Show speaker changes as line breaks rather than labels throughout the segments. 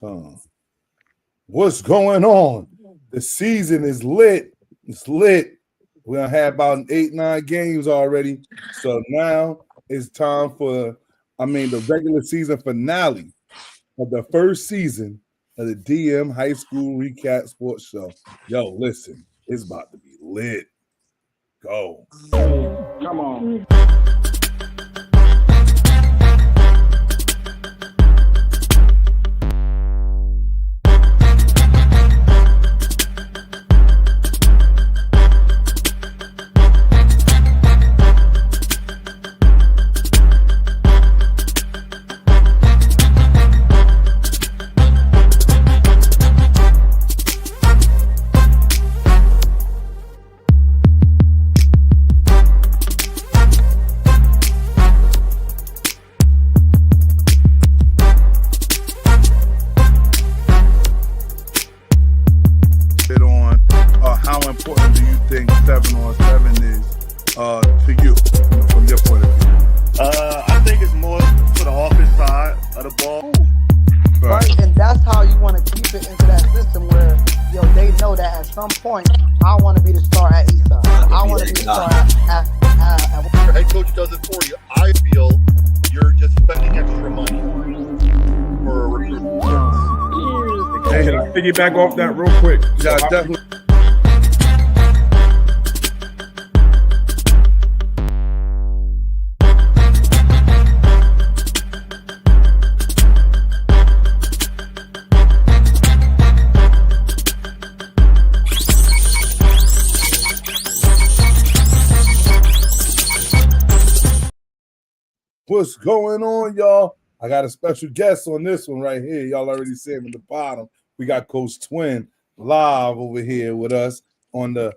Uh, what's going on? The season is lit. It's lit. We done had about 8, 9 games already. So now it's time for, the regular season finale of the first season of the DM High School Recap Sports Show. Yo, listen, it's about to be lit. Go.
Come on.
How important do you think 7-on-7 is to you from your point of view?
I think it's more for the offense side of the ball.
Right, and that's how you want to keep it into that system where they know that at some point I want to be the star at Eastside. I want to be the star at
Your head coach does it for you. I feel you're just spending extra money for a recruit.
Hey, can I piggyback off that real quick?
Yeah, definitely. What's going on, y'all? I got a special guest on this one right here. Y'all already see him in the bottom. We got Coach Twin live over here with us on the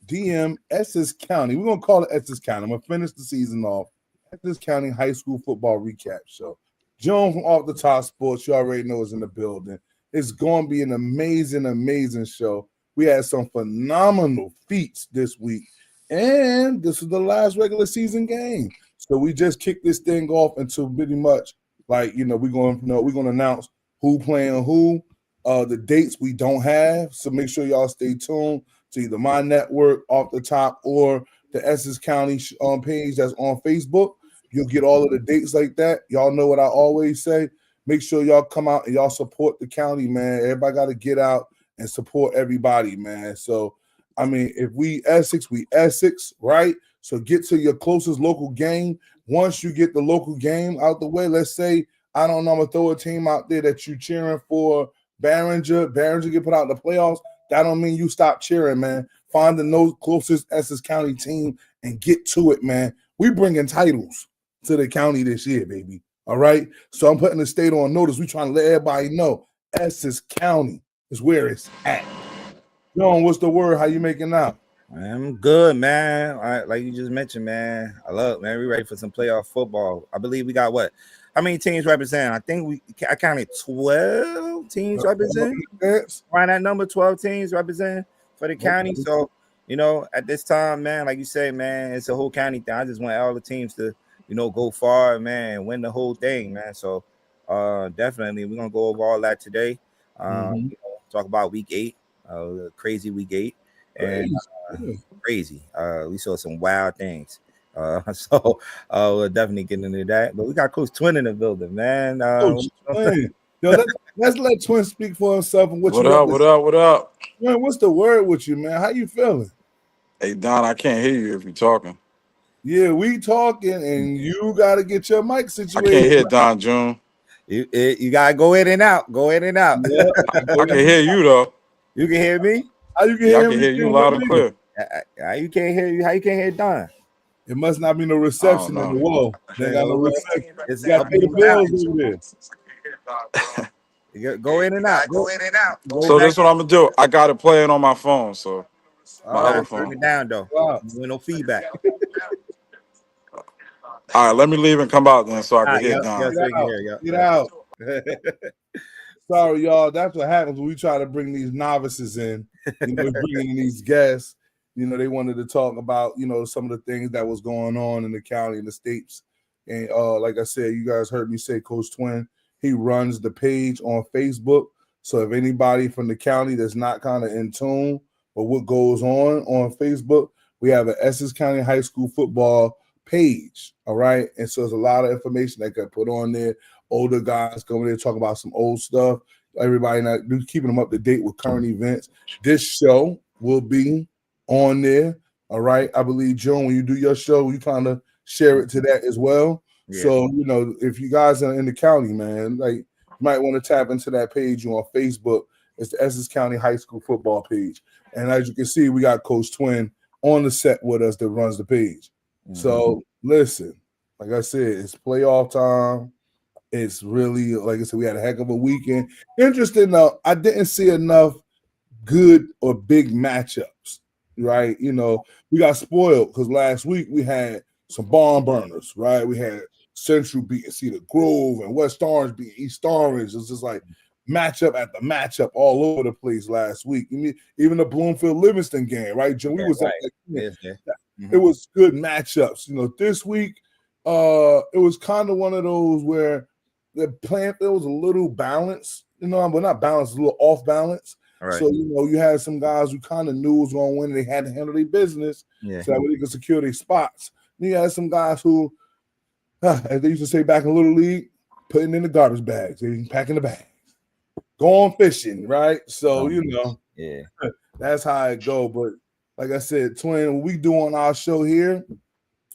DM Essex County. We're going to call it Essex County. I'm going to finish the season off. Essex County High School Football Recap Show. Joan from Off the Top Sports, you already know, is in the building. It's going to be an amazing, amazing show. We had some phenomenal feats this week. And this is the last regular season game. So we just kicked this thing off into pretty much we're going to announce who playing who, the dates we don't have. So make sure y'all stay tuned to either my network Off the Top or the Essex County page that's on Facebook. You'll get all of the dates like that. Y'all know what I always say. Make sure y'all come out and y'all support the county, man. Everybody got to get out and support everybody, man. So, if we Essex, right? So get to your closest local game. Once you get the local game out the way, let's say, I don't know, I'm going to throw a team out there that you cheering for Barringer get put out in the playoffs. That don't mean you stop cheering, man. Find the closest Essex County team and get to it, man. We bringing titles to the county this year, baby. All right? So I'm putting the state on notice. We trying to let everybody know Essex County is where it's at. John, what's the word? How you making out?
I'm good, man. Like you just mentioned, man. Man. We ready for some playoff football. I believe we got what? How many teams represent? I think I counted 12 teams represent. Around that number, 12 teams represent for the county. So, at this time, man, like you say, man, it's a whole county thing. I just want all the teams to, go far, man, and win the whole thing, man. So, definitely, we're gonna go over all that today. Talk about week 8, crazy week 8. And crazy. We saw some wild things. So we'll definitely get into that. But we got Coach Twin in the building, man.
Twin. Yo, let's let Twin speak for himself and what
up?
Man, what's the word with you, man? How you feeling?
Hey Don, I can't hear you if you're talking.
Yeah, we talking, and you gotta get your mic situated.
I can't hear Don June.
You gotta go in and out. Go in and out.
Yeah, I can hear you though.
You can hear me?
How you can hear me?
I can hear you loud and clear.
How you can't hear you? How you can't hear Don?
It must not be no reception in the wall. They got no reception.
It's
got to pay the bills over
there. Go in and out. Go in and out.
So that's what I'm gonna do. I got it playing on my phone. So my other phone.
Turn it down though. No feedback.
All right, let me leave and come out then so I can hear Don.
Get out. Sorry, y'all. That's what happens when we try to bring these novices in. We're bringing in these guests. They wanted to talk about, some of the things that was going on in the county and the states. And like I said, you guys heard me say Coach Twin. He runs the page on Facebook. So if anybody from the county that's not kind of in tune with what goes on Facebook, we have an Essex County High School football page. All right. And so there's a lot of information that got put on there. Older guys coming there talking about some old stuff. Everybody not keeping them up to date with current events. This show will be on there. All right. I believe, Joan, when you do your show, you kind of share it to that as well. Yeah. So, if you guys are in the county, man, like, you might want to tap into that page on Facebook. It's the Essex County High School football page. And as you can see, we got Coach Twin on the set with us that runs the page. Mm-hmm. So, listen, like I said, it's playoff time. It's really, like I said, we had a heck of a weekend. Interesting, though, I didn't see enough good or big matchups, right? We got spoiled because last week we had some barn burners, right? We had Central beating Cedar Grove and West Orange beating East Orange. It's just like matchup after matchup all over the place last week. Even the Bloomfield Livingston game, right, Jim? We was right. It was good matchups. This week, it was kind of one of those where the playing field was a little balanced, but not balanced, a little off balance. Right. So, you had some guys who kind of knew was going to win and they had to handle their business so that they could secure their spots. And you had some guys who, as they used to say back in Little League, putting in the garbage bags, they packing the bags, going fishing, right? So, that's how it go. But like I said, Twin, what we do on our show here,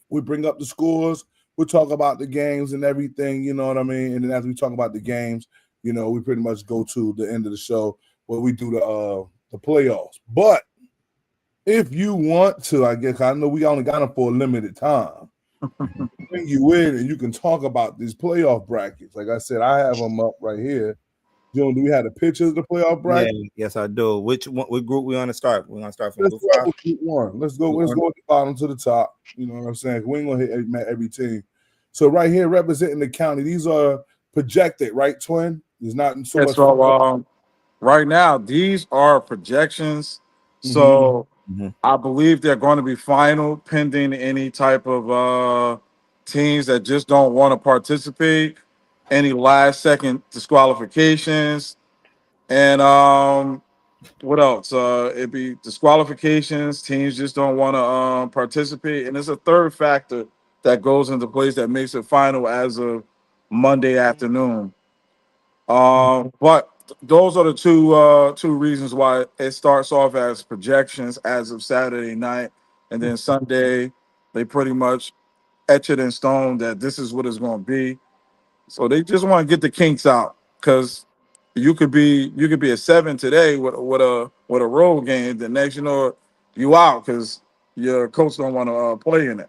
we bring up the scores, we talk about the games and everything, you know what I mean? And then as we talk about the games, we pretty much go to the end of the show where we do the playoffs. But if you want to, I guess, I know we only got them for a limited time, bring you in and you can talk about these playoff brackets. Like I said, I have them up right here. John, do we have the pictures of the playoff bracket?
Yeah, yes, I do. What group we want to start? We're going to start from
group one. Let's go at the bottom to the top. You know what I'm saying? We ain't going to hit every team. So right here, representing the county, these are projected, right, Twin? There's not so much.
So, right now, these are projections. So I believe they're going to be final pending any type of teams that just don't want to participate, any last second disqualifications, and what else? It'd be disqualifications, teams just don't want to participate, and there's a third factor that goes into place that makes it final as of Monday afternoon. But those are the two reasons why it starts off as projections as of Saturday night, and then Sunday they pretty much etch it in stone that this is what it's going to be. So they just want to get the kinks out because you could be a 7 today with a road game. The next you out because your coach don't want to play in it,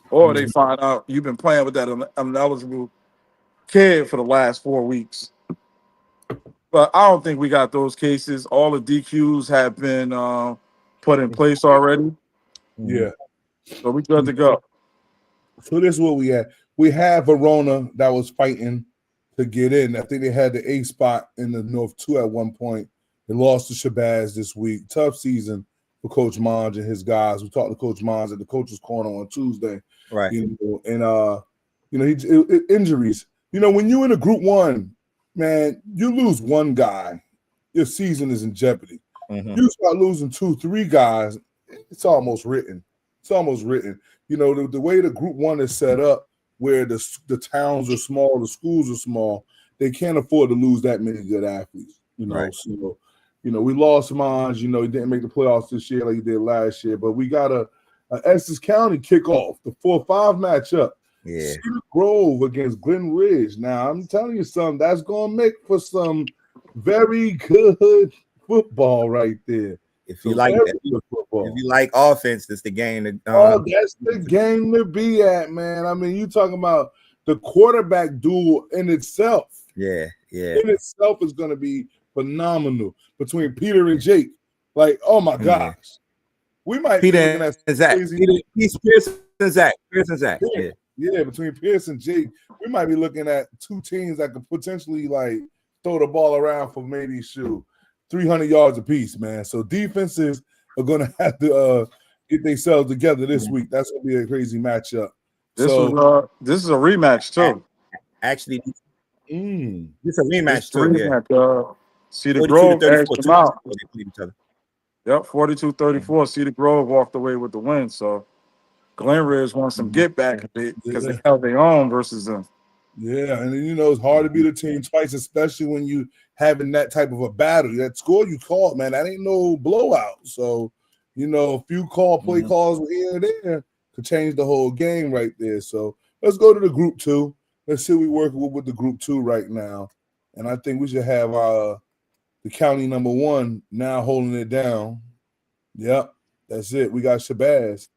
or they find out you've been playing with that ineligible kid for the last 4 weeks. But I don't think we got those cases. All the DQs have been put in place already.
Yeah.
So we good to go.
So this is what we had. We had Verona that was fighting to get in. I think they had the A spot in the North 2 at one point. They lost to Shabazz this week. Tough season for Coach Monge and his guys. We talked to Coach Monge at the Coach's Corner on Tuesday.
Right.
Injuries. When you're in a Group 1, man, you lose one guy, your season is in jeopardy. You start losing 2-3 guys, it's almost written. The way the Group 1 is set up, where the towns are small, the schools are small, they can't afford to lose that many good athletes.
Right.
So, we lost Monge. He didn't make the playoffs this year like he did last year, but we got a Essex County kickoff, the 4-5 matchup.
Yeah.
Cedar Grove against Glen Ridge. Now, I'm telling you something, that's going to make for some very good football right there.
If you like offense, that's the game.
That's the game to be at, man. I mean, you talking about the quarterback duel in itself.
Yeah.
In itself is going to be phenomenal between Peter and Jake. Like, oh my gosh. We might
Peter
be looking at
and Zach. Pearson and Zach.
Yeah, between Pierce and Jake, we might be looking at two teams that could potentially like throw the ball around for maybe 300 yards apiece, man. So defenses are going to have to get themselves together this week. That's going to be a crazy matchup.
This is a rematch too.
Actually, It's a rematch
It's
too.
three
Yeah,
match. Cedar
42 to
Grove edged
34.
them
Two games
out.
before they played each other.
Yep, 42-34. Cedar Grove walked away with the win. So Glen Ridge wants some get back because they
Yeah.
held their own versus them.
Yeah, and you know it's hard to beat a team twice, especially when you having that type of a battle. That score you called, man, that ain't no blowout. So, you know, a few play calls here and there could change the whole game right there. So let's go to the group two. Let's see what we're working with the group two right now. And I think we should have the county number one now holding it down. Yep, that's it. We got Shabazz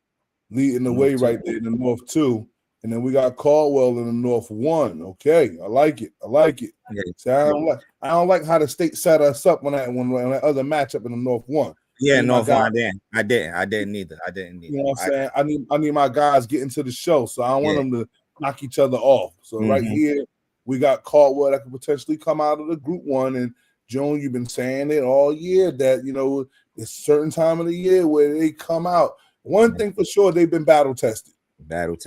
leading the way right there in the North 2. And then we got Caldwell in the North 1. Okay, I like it. I like it.
Yeah.
See, I don't like how the state set us up on that other matchup in the North 1.
Yeah, North one. I didn't either.
You know what I'm saying? I need my guys getting to the show, so I don't want them to knock each other off. So right here, we got Caldwell that could potentially come out of the group one. And Joan, you've been saying it all year that, you know, it's a certain time of the year where they come out. One thing for sure, they've been battle tested. That's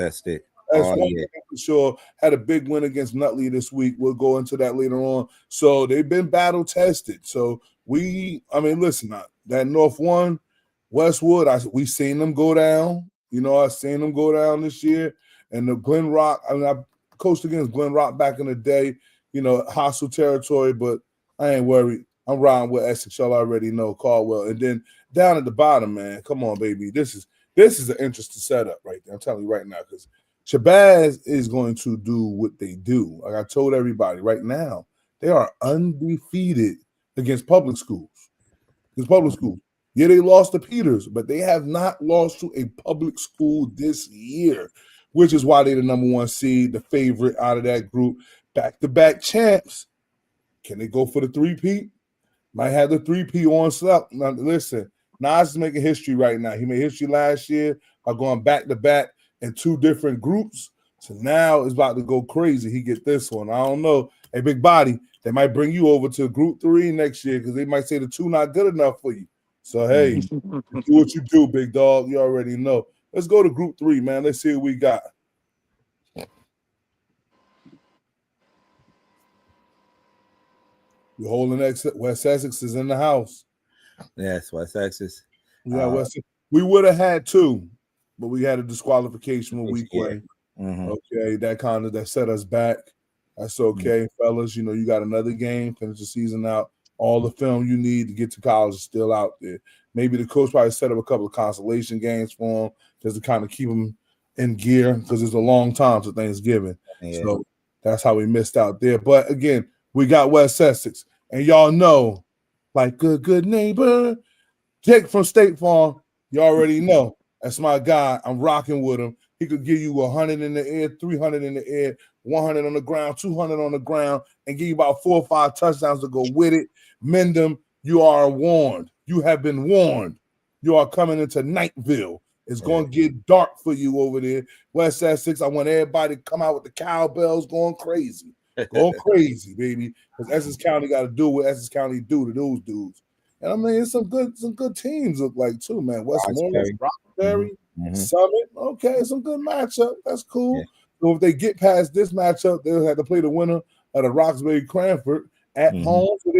one thing for sure. Had a big win against Nutley this week. We'll go into that later on. So they've been battle tested. So listen, that North one, Westwood, we seen them go down. You know, I seen them go down this year. And the Glen Rock, I coached against Glen Rock back in the day, you know, hostile territory, but I ain't worried. I'm riding with Essex. Y'all already know Caldwell. And then down at the bottom, man, come on, baby. This is an interesting setup right there. I'm telling you right now, because Shabazz is going to do what they do. Like I told everybody right now, they are undefeated against public schools. Yeah, they lost to Peters, but they have not lost to a public school this year, which is why they're the number one seed, the favorite out of that group. Back-to-back champs. Can they go for the three-peat? Might have the three-peat on up. Now, listen, Nas is making history right now. He made history last year by going back-to-back in two different groups. So now it's about to go crazy. He get this one. I don't know. Hey, big body, they might bring you over to group 3 next year because they might say the 2 not good enough for you. So, hey, do what you do, big dog. You already know. Let's go to group 3, man. Let's see what we got. We're holding West Essex is in the house.
Yes, West Essex.
Yeah, we would have had 2, but we had a disqualification when we played. Okay, that set us back. That's okay, fellas. You know, you got another game, finish the season out. All the film you need to get to college is still out there. Maybe the coach probably set up a couple of consolation games for them just to kind of keep them in gear because it's a long time to Thanksgiving. Yeah. So that's how we missed out there. But again, we got West Essex. And y'all know, like good neighbor, Jake from State Farm, you already know. That's my guy. I'm rocking with him. He could give you 100 in the air, 300 in the air, 100 on the ground, 200 on the ground, and give you about 4 or 5 touchdowns to go with it. Mendham, you are warned. You have been warned. You are coming into Nightville. It's going to get dark for you over there. West Essex, I want everybody to come out with the cowbells going crazy. Going crazy, baby. Because Essex County got to do what Essex County do to those dudes. And I mean, it's some good teams look like too, man. Westmoreland, Roxbury, Summit. Okay, some good matchup. That's cool. Yeah. So if they get past this matchup, they'll have to play the winner of the Roxbury Cranford at home. So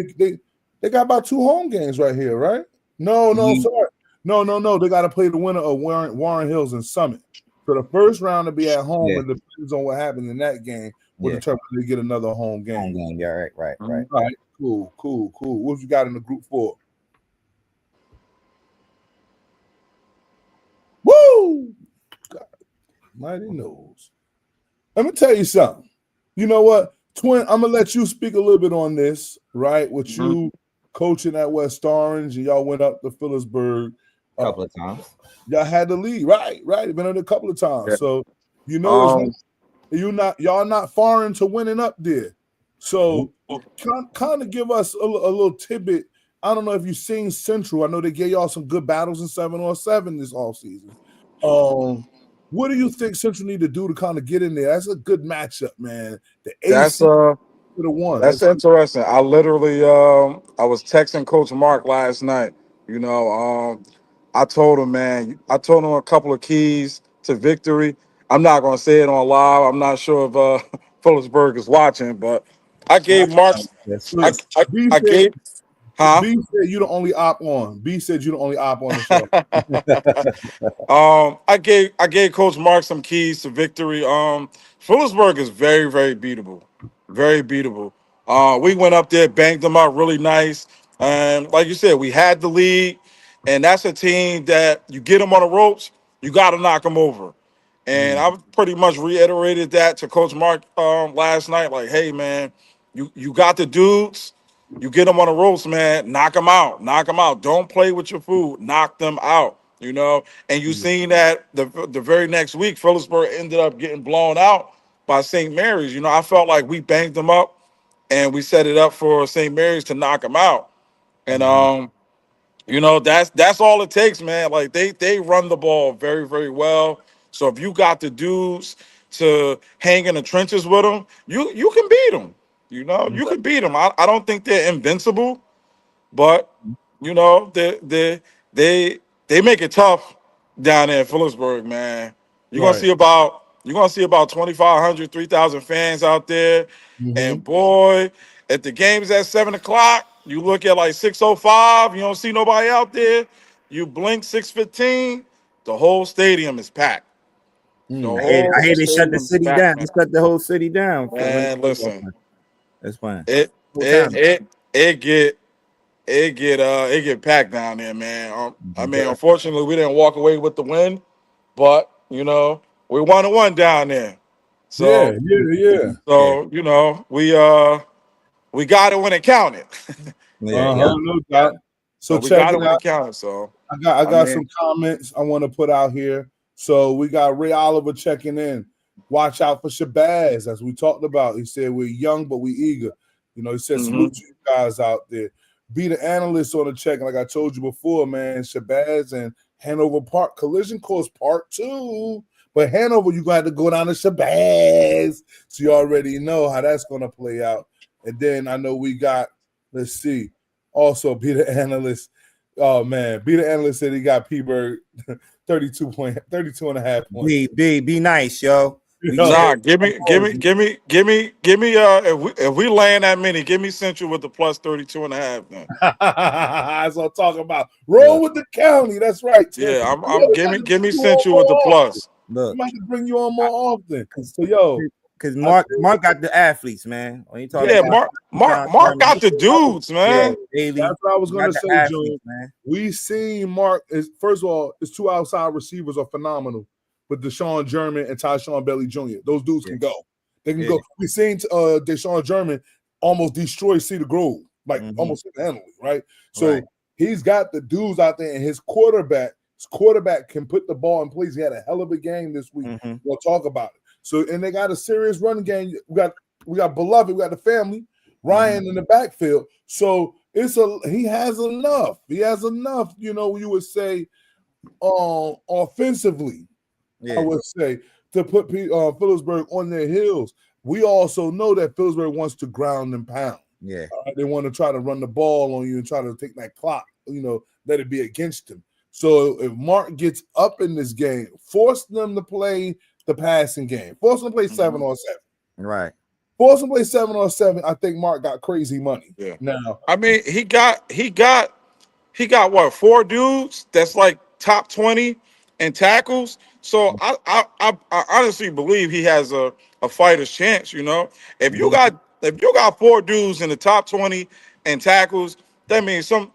they got about 2 home games right here, right? No, sorry. No. They got to play the winner of Warren Hills and Summit. So the first round to be at home, and depends on what happens in that game. Will determine if they get another home game.
Yeah, right.
All right, cool. What you got in the group 4? Woo! God, mighty knows. Let me tell you something. You know what, Twin? I'm gonna let you speak a little bit on this, right? With you coaching at West Orange, and y'all went up to Phillipsburg
a couple of times.
Y'all had the lead, right? Been on it a couple of times, so you know y'all not foreign to winning up there. So kind of give us a little tidbit. I don't know if you've seen Central. I know they gave y'all some good battles in 7-on-7 this offseason. What do you think Central need to do to kind of get in there? That's a good matchup, man. The AC for the one.
That's interesting. I literally I was texting Coach Mark last night. You know, I told him a couple of keys to victory. I'm not gonna say it on live. I'm not sure if Phillipsburg is watching, but I gave Marks. I,
Look,
I,
B
I
said,
gave, huh?
B said you the only op on. B said you the only op on the show.
I gave Coach Mark some keys to victory. Phillipsburg is very, very beatable. Very beatable. We went up there, banged them out really nice. And like you said, we had the lead, and that's a team that you get them on the ropes, you got to knock them over. And I pretty much reiterated that to Coach Mark last night. Like, hey man, you got the dudes. You get them on the ropes, man. Knock them out. Knock them out. Don't play with your food. Knock them out. You know. And you seen that the very next week, Phillipsburg ended up getting blown out by St. Mary's. You know, I felt like we banged them up, and we set it up for St. Mary's to knock them out. And you know, that's all it takes, man. Like they run the ball very, very well. So if you got the dudes to hang in the trenches with them, you can beat them. You know, you can beat them. I don't think they're invincible, but you know, they make it tough down there in Phillipsburg, man.
Right.
You're gonna see about 2,500, 3,000 fans out there. And boy, if the game's at 7 o'clock, you look at like 6:05, you don't see nobody out there. You blink 6:15, the whole stadium is packed. The whole
I hear they shut the
stadium is
city
packed,
down. They
man.
shut the whole city down.
Man, listen,
That's fine.
it
Full
it
time.
it it get it get packed down there, man. I mean, unfortunately, we didn't walk away with the win, but you know, we 1-1 down there.
Yeah,
So
yeah.
you know, we got it when it counted.
Yeah, yeah.
No doubt. So
We
check
got it
it
when
out.
it counted. So
I
I
got
mean,
some comments I want to put out here. So we got Ray Oliver checking in. Watch out for Shabazz, as we talked about. He said we're young, but we eager. You know, he said salute to you guys out there. Be the analyst on the check. Like I told you before, man, Shabazz and Hanover Park collision course part 2. But Hanover, you got to go down to Shabazz. So you already know how that's going to play out. And then I know we got, let's see, also be the analyst. Oh man, be the analyst said he got P-Bird 32 and a half points.
Be nice, yo.
nah, give me. If we land that many, give me Central with the plus 32.5. Then
That's what I'm talking about. Roll with the county. That's right, Tim.
yeah, give me Central with the plus.
I might bring you on more often. So yo,
because Mark got the athletes, man. When you talk
Yeah,
about
Mark got the dudes, man.
that's what I was gonna say, Joe.
Man.
We seen Mark is first of all, his 2 outside receivers are phenomenal, but Deshaun German and Tyshawn Belly Jr. Those dudes can go. They can go. We seen Deshaun German almost destroy Cedar Grove, like almost handily, right? So he's got the dudes out there, and his quarterback can put the ball in place. He had a hell of a game this week. We'll talk about it. So, and they got a serious running game. We got Beloved, we got the family, Ryan in the backfield. So he has enough. He has enough, you know, you would say offensively, I would say, to put Phillipsburg on their heels. We also know that Phillipsburg wants to ground and pound.
Yeah.
They want to try to run the ball on you and try to take that clock, you know, let it be against them. So if Mark gets up in this game, force them to play the passing game. Force them to play 7 on 7.
Right.
Force them to play 7 on 7. I think Mark got crazy money.
Yeah.
Now,
I mean, he got what, 4 dudes that's like top 20 in tackles. So I honestly believe he has a fighter's chance. You know, if you got 4 dudes in the top 20 in tackles, that means some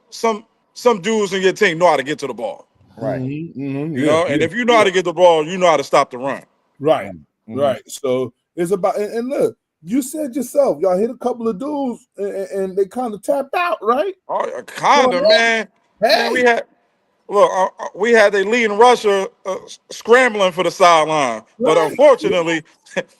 dudes in your team know how to get to the ball.
Right.
You know, and if you know how to get the ball, you know how to stop the run.
right. So it's about and look, you said yourself, y'all hit a couple of dudes and they kind of tapped out, right?
Oh, kind of, man.
Hey.
Man, we had the leading rusher scrambling for the sideline, but unfortunately,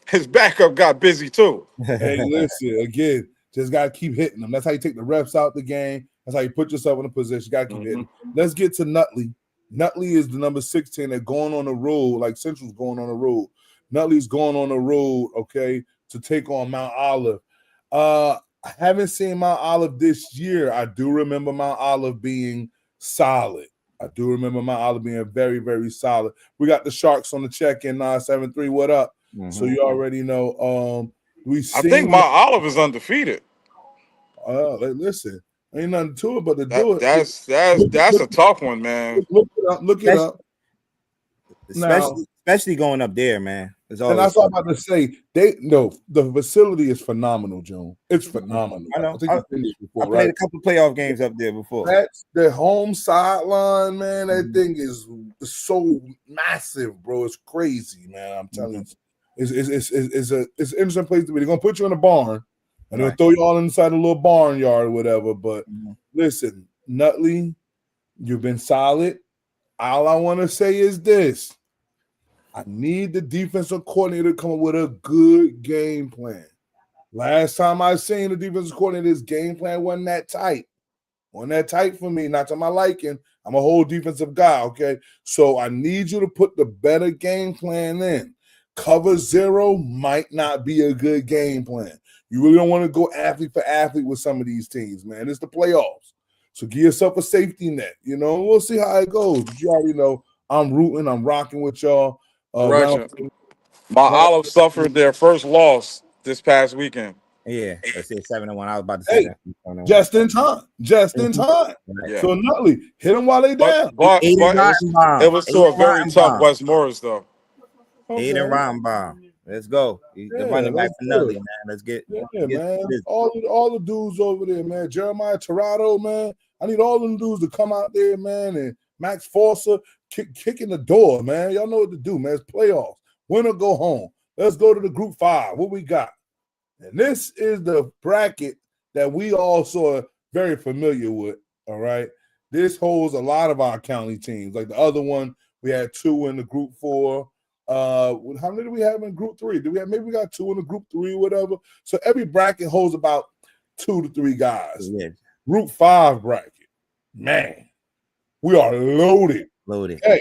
his backup got busy too.
Hey, listen, again, just gotta keep hitting them. That's how you take the reps out the game. That's how you put yourself in a position. You gotta keep hitting. Let's get to Nutley. Nutley is the number 16. They're going on the road, like Central's going on the road. Nutley's going on the road, okay, to take on Mount Olive. I haven't seen Mount Olive this year. I do remember Mount Olive being solid. I do remember Mount Olive being very, very solid. We got the Sharks on the check-in 973. What up? So you already know. We
I think
seen
my Olive is undefeated.
listen, ain't nothing to it but to
That
do it.
that's a tough one, man.
Look it up. Look it up. Now,
especially going up there, man. It's
and
always
that's what I'm about to say. The facility is phenomenal, June. It's phenomenal.
I know.
think you've been there before,
I played
right?
a couple playoff games up there before.
That's the home sideline, man. That thing is so massive, bro. It's crazy, man. I'm telling you, it's an interesting place to be. They're gonna put you in a barn, and they'll throw you all inside a little barnyard or whatever. But listen, Nutley, you've been solid. All I want to say is this. I need the defensive coordinator to come up with a good game plan. Last time I seen the defensive coordinator's game plan wasn't that tight. Wasn't that tight for me, not to my liking. I'm a whole defensive guy, okay? So I need you to put the better game plan in. Cover zero might not be a good game plan. You really don't want to go athlete for athlete with some of these teams, man. It's the playoffs. So give yourself a safety net. You know, we'll see how it goes. But you already know I'm rooting, I'm rocking with y'all.
Correction. My Olive suffered their first loss this past weekend.
Yeah, I said 7-1. I was about to say that.
Just in time. Just in time.
Yeah.
So Nutley, hit them while they down.
But it was to a very tough West Morris, though.
Aiden Rottenbaum. Let's go. The running back for Nutley, man. Let's get
man. All the dudes over there, man. Jeremiah Torrado, man. I need all them dudes to come out there, man. And Max Forcer kicking the door, man. Y'all know what to do, man. It's playoffs. Win or go home. Let's go to the group 5. What we got? And this is the bracket that we also are very familiar with, all right? This holds a lot of our county teams. Like the other one, we had 2 in the group 4. How many do we have in group 3? Maybe we got 2 in the group 3 or whatever. So every bracket holds about 2 to 3 guys. Yeah. Group 5 bracket. Man, we are loaded. Hey,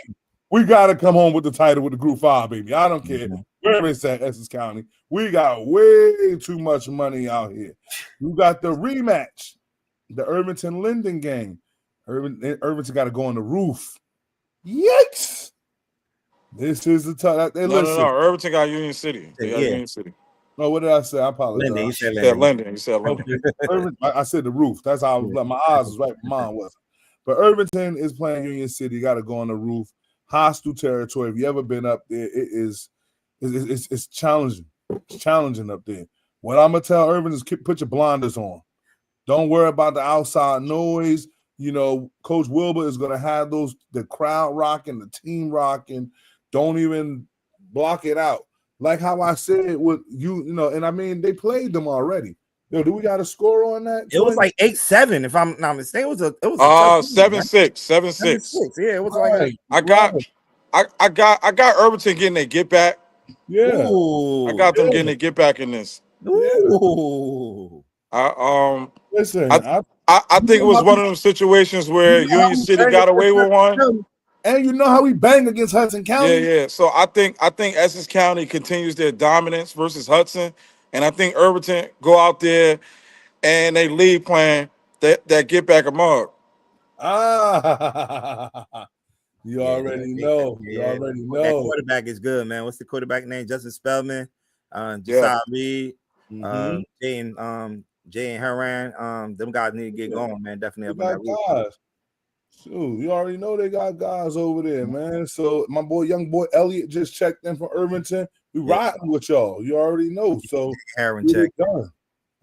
we got to come home with the title with the group 5, baby. I don't care. Where it's at, Essex County. We got way too much money out here. You got the rematch, the Irvington-Linden game. Irvington got to go on the roof. Yikes! This is the tough.
No. Irvington got Union City. They got Union City.
No, what did I say? I apologize.
Linden, you said
Linden. You said Linden.
I said the roof. That's how I was. My eyes was right. Mine wasn't. But Irvington is playing Union City. Got to go on the roof. Hostile territory. If you ever been up there, it's challenging. It's challenging up there. What I'm gonna tell Irvington is put your blinders on. Don't worry about the outside noise. You know, Coach Wilbur is gonna have the crowd rocking, the team rocking. Don't even block it out. Like how I said with you know, and I mean they played them already. Yo, do we got a score on that?
It was like 8-7, if I'm not mistaken. It was
7-6. 7-6.
Yeah, it was like
I got Irvington getting their get back.
Yeah.
Ooh.
I got them getting their get back in this.
Ooh.
Listen,
I think it was one of those situations where Union City got away with one.
And you know how we bang against Hudson County?
Yeah. So I think Essex County continues their dominance versus Hudson. And I think Irvington go out there and they lead plan that get back a mug.
You already know. You already know.
That quarterback is good, man. What's the quarterback name? Justin Spellman, Josiah Reed, Jay and Heron. Them guys need to get going, man. Definitely up in that
guys. Shoot, you already know they got guys over there, man. So my young boy Elliot just checked in from Irvington. We riding with y'all. You already know. So
Heron check.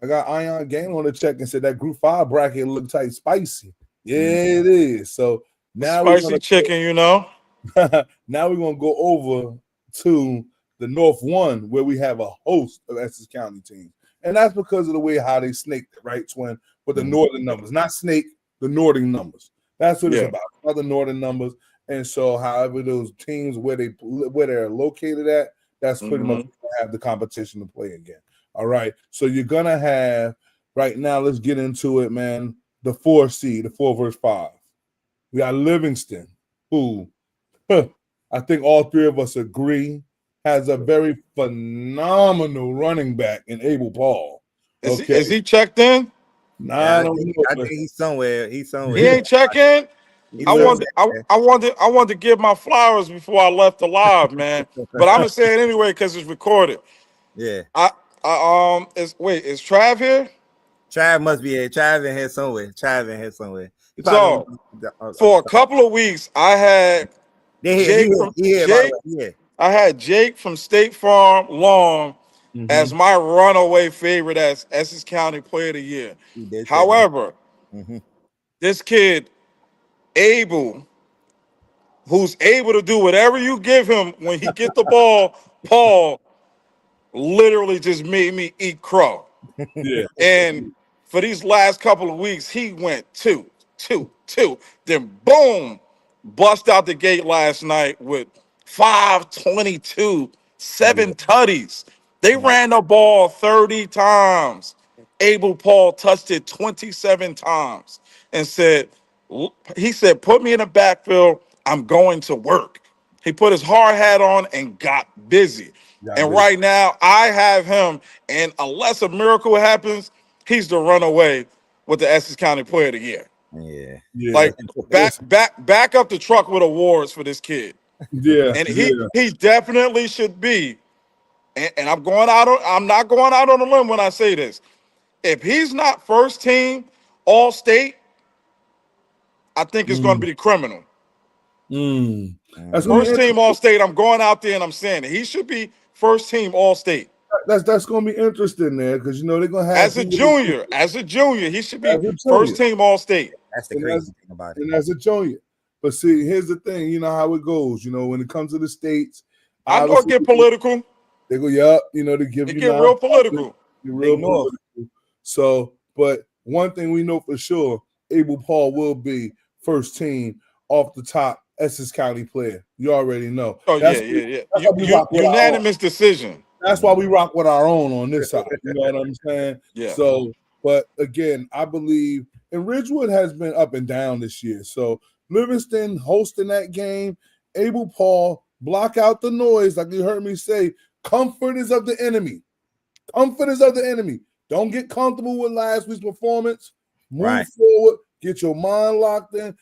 I got Ion Gain on the check and said that group 5 bracket looked tight spicy. Yeah, it is. So now
spicy chicken, you know.
Now we're gonna go over to the North 1 where we have a host of Essex County teams. And that's because of the way how they snaked it, right, Twin? With the northern numbers, not snake, the northern numbers. That's what it's about. Other northern numbers. And so however those teams where they're located at, that's pretty much have the competition to play again. All right. So you're gonna have right now, let's get into it, man. The 4 seed, the 4 versus 5. We got Livingston, who I think all 3 of us agree has a very phenomenal running back in Abel Paul.
Is he checked in?
Nah, I don't know.
I think he's somewhere. He
ain't checking. I wanted to give my flowers before I left the live, man. But I'm gonna say it anyway because it's recorded.
Yeah.
Is Trav here?
Trav must be here. Trav in here somewhere. He probably
So for a couple of weeks, I had Jake from Jake. I had Jake from State Farm Long as my runaway favorite as Essex County Player of the Year. However, this kid, Abel, who's able to do whatever you give him when he get the ball, Paul, literally just made me eat crow.
Yeah.
And for these last couple of weeks, he went 2, 2, 2. Then boom, bust out the gate last night with 522, 7 tutties. They ran the ball 30 times. Abel Paul touched it 27 times and he said, put me in the backfield. I'm going to work. He put his hard hat on and got busy. And right now, I have him, and unless a miracle happens, he's the runaway with the Essex County Player of the Year.
Yeah.
Like back up the truck with awards for this kid.
Yeah.
And he definitely should be. And I'm not going out on a limb when I say this. If he's not first team all state, I think it's going to be criminal.
That's
First team all state. I'm going out there and I'm saying it. He should be first team all state.
That's going to be interesting there because they're going to have
as a junior, he should be first team all state.
That's the crazy thing about it.
And as a junior, but see, here's the thing. You know how it goes. When it comes to the states,
I know it get political.
They go, yup. They give
it
you
get real political.
Real political. So, but one thing we know for sure, Abel Paul will be first team off the top Essex County player. You already know.
Oh, yeah. Unanimous decision.
That's why we rock with our own on this side. You know what I'm saying?
Yeah.
So, but again, I believe, and Ridgewood has been up and down this year. So Livingston hosting that game, Abel Paul, block out the noise, like you heard me say. Comfort is of the enemy. Comfort is of the enemy. Don't get comfortable with last week's performance. Move forward. Get your mind locked in.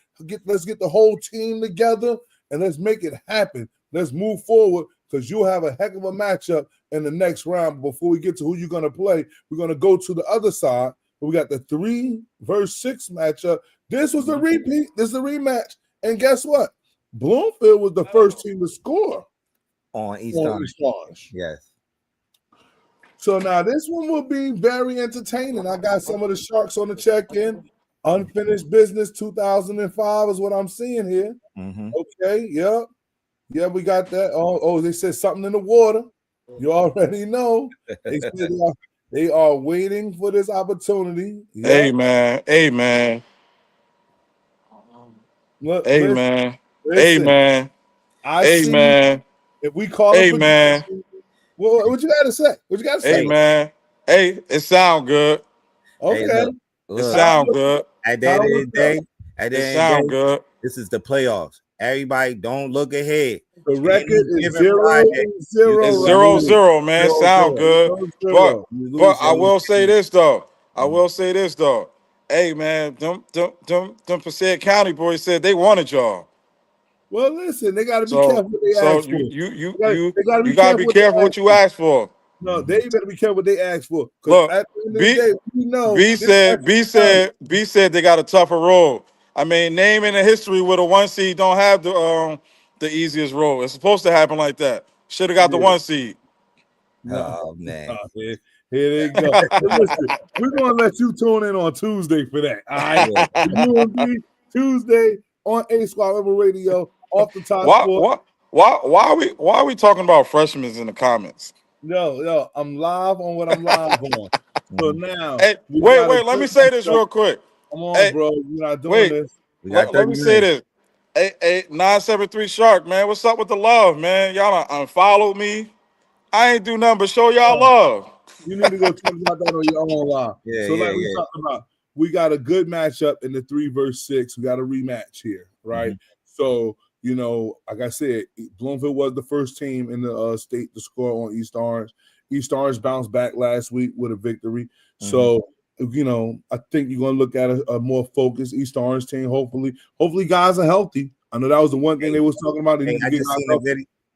Let's get the whole team together and let's make it happen. Let's move forward because you'll have a heck of a matchup in the next round. Before we get to who you're going to play, we're going to go to the other side. We got the 3 versus 6 matchup. This was a repeat. This is a rematch. And guess what? Bloomfield was the first team to score
on East Orange. Yes.
So now this one will be very entertaining. I got some of the Sharks on the check-in. Unfinished business 2005 is what I'm seeing here. Okay, yep. Yeah, we got that. Oh, they said something in the water. You already know. They said they are waiting for this opportunity. Yep.
Amen.
Look,
Amen.
listen,
Amen. Amen.
If we call
Amen.
Well, what you got to say? What you got to say?
Amen. Hey, it sound good.
Okay.
Hey, look,
it sound good.
At the end of the day,
it sound good.
This is the playoffs. Everybody, don't look ahead.
The record is 0-0.
It's 0-0, man. Sound good. But I will say this though. Hey, man, them Passaic County boys said they wanted y'all.
Well, listen, they got to be careful what they ask for.
You got to be careful what you ask for.
No, they better be careful what they ask for.
Look,
at the end of the day, we know
B said they got a tougher road. I mean, name in the history where the 1 seed don't have the easiest road. It's supposed to happen like that. Should have got the 1 seed.
Oh man.
Here they go. Listen, we're gonna let you tune in on Tuesday for that. All right. Tuesday on A Squad Rebel Radio off the top.
Why are we talking about freshmen in the comments?
Yo, I'm live on what I'm live on. So now,
hey, wait, let me say this real quick.
Come on, bro. You're not doing this.
Let me say this. Hey, 973 Shark, man. What's up with the love, man? Y'all unfollowed me. I ain't do nothing but show y'all love.
You need to go talk about that on your own live. We talking about, we got a good matchup in the 3 versus 6. We got a rematch here, right? So, like I said, Bloomfield was the first team in the state to score on East Orange. East Orange bounced back last week with a victory. So, I think you're going to look at a more focused East Orange team. Hopefully guys are healthy. I know that was the one thing they was talking about.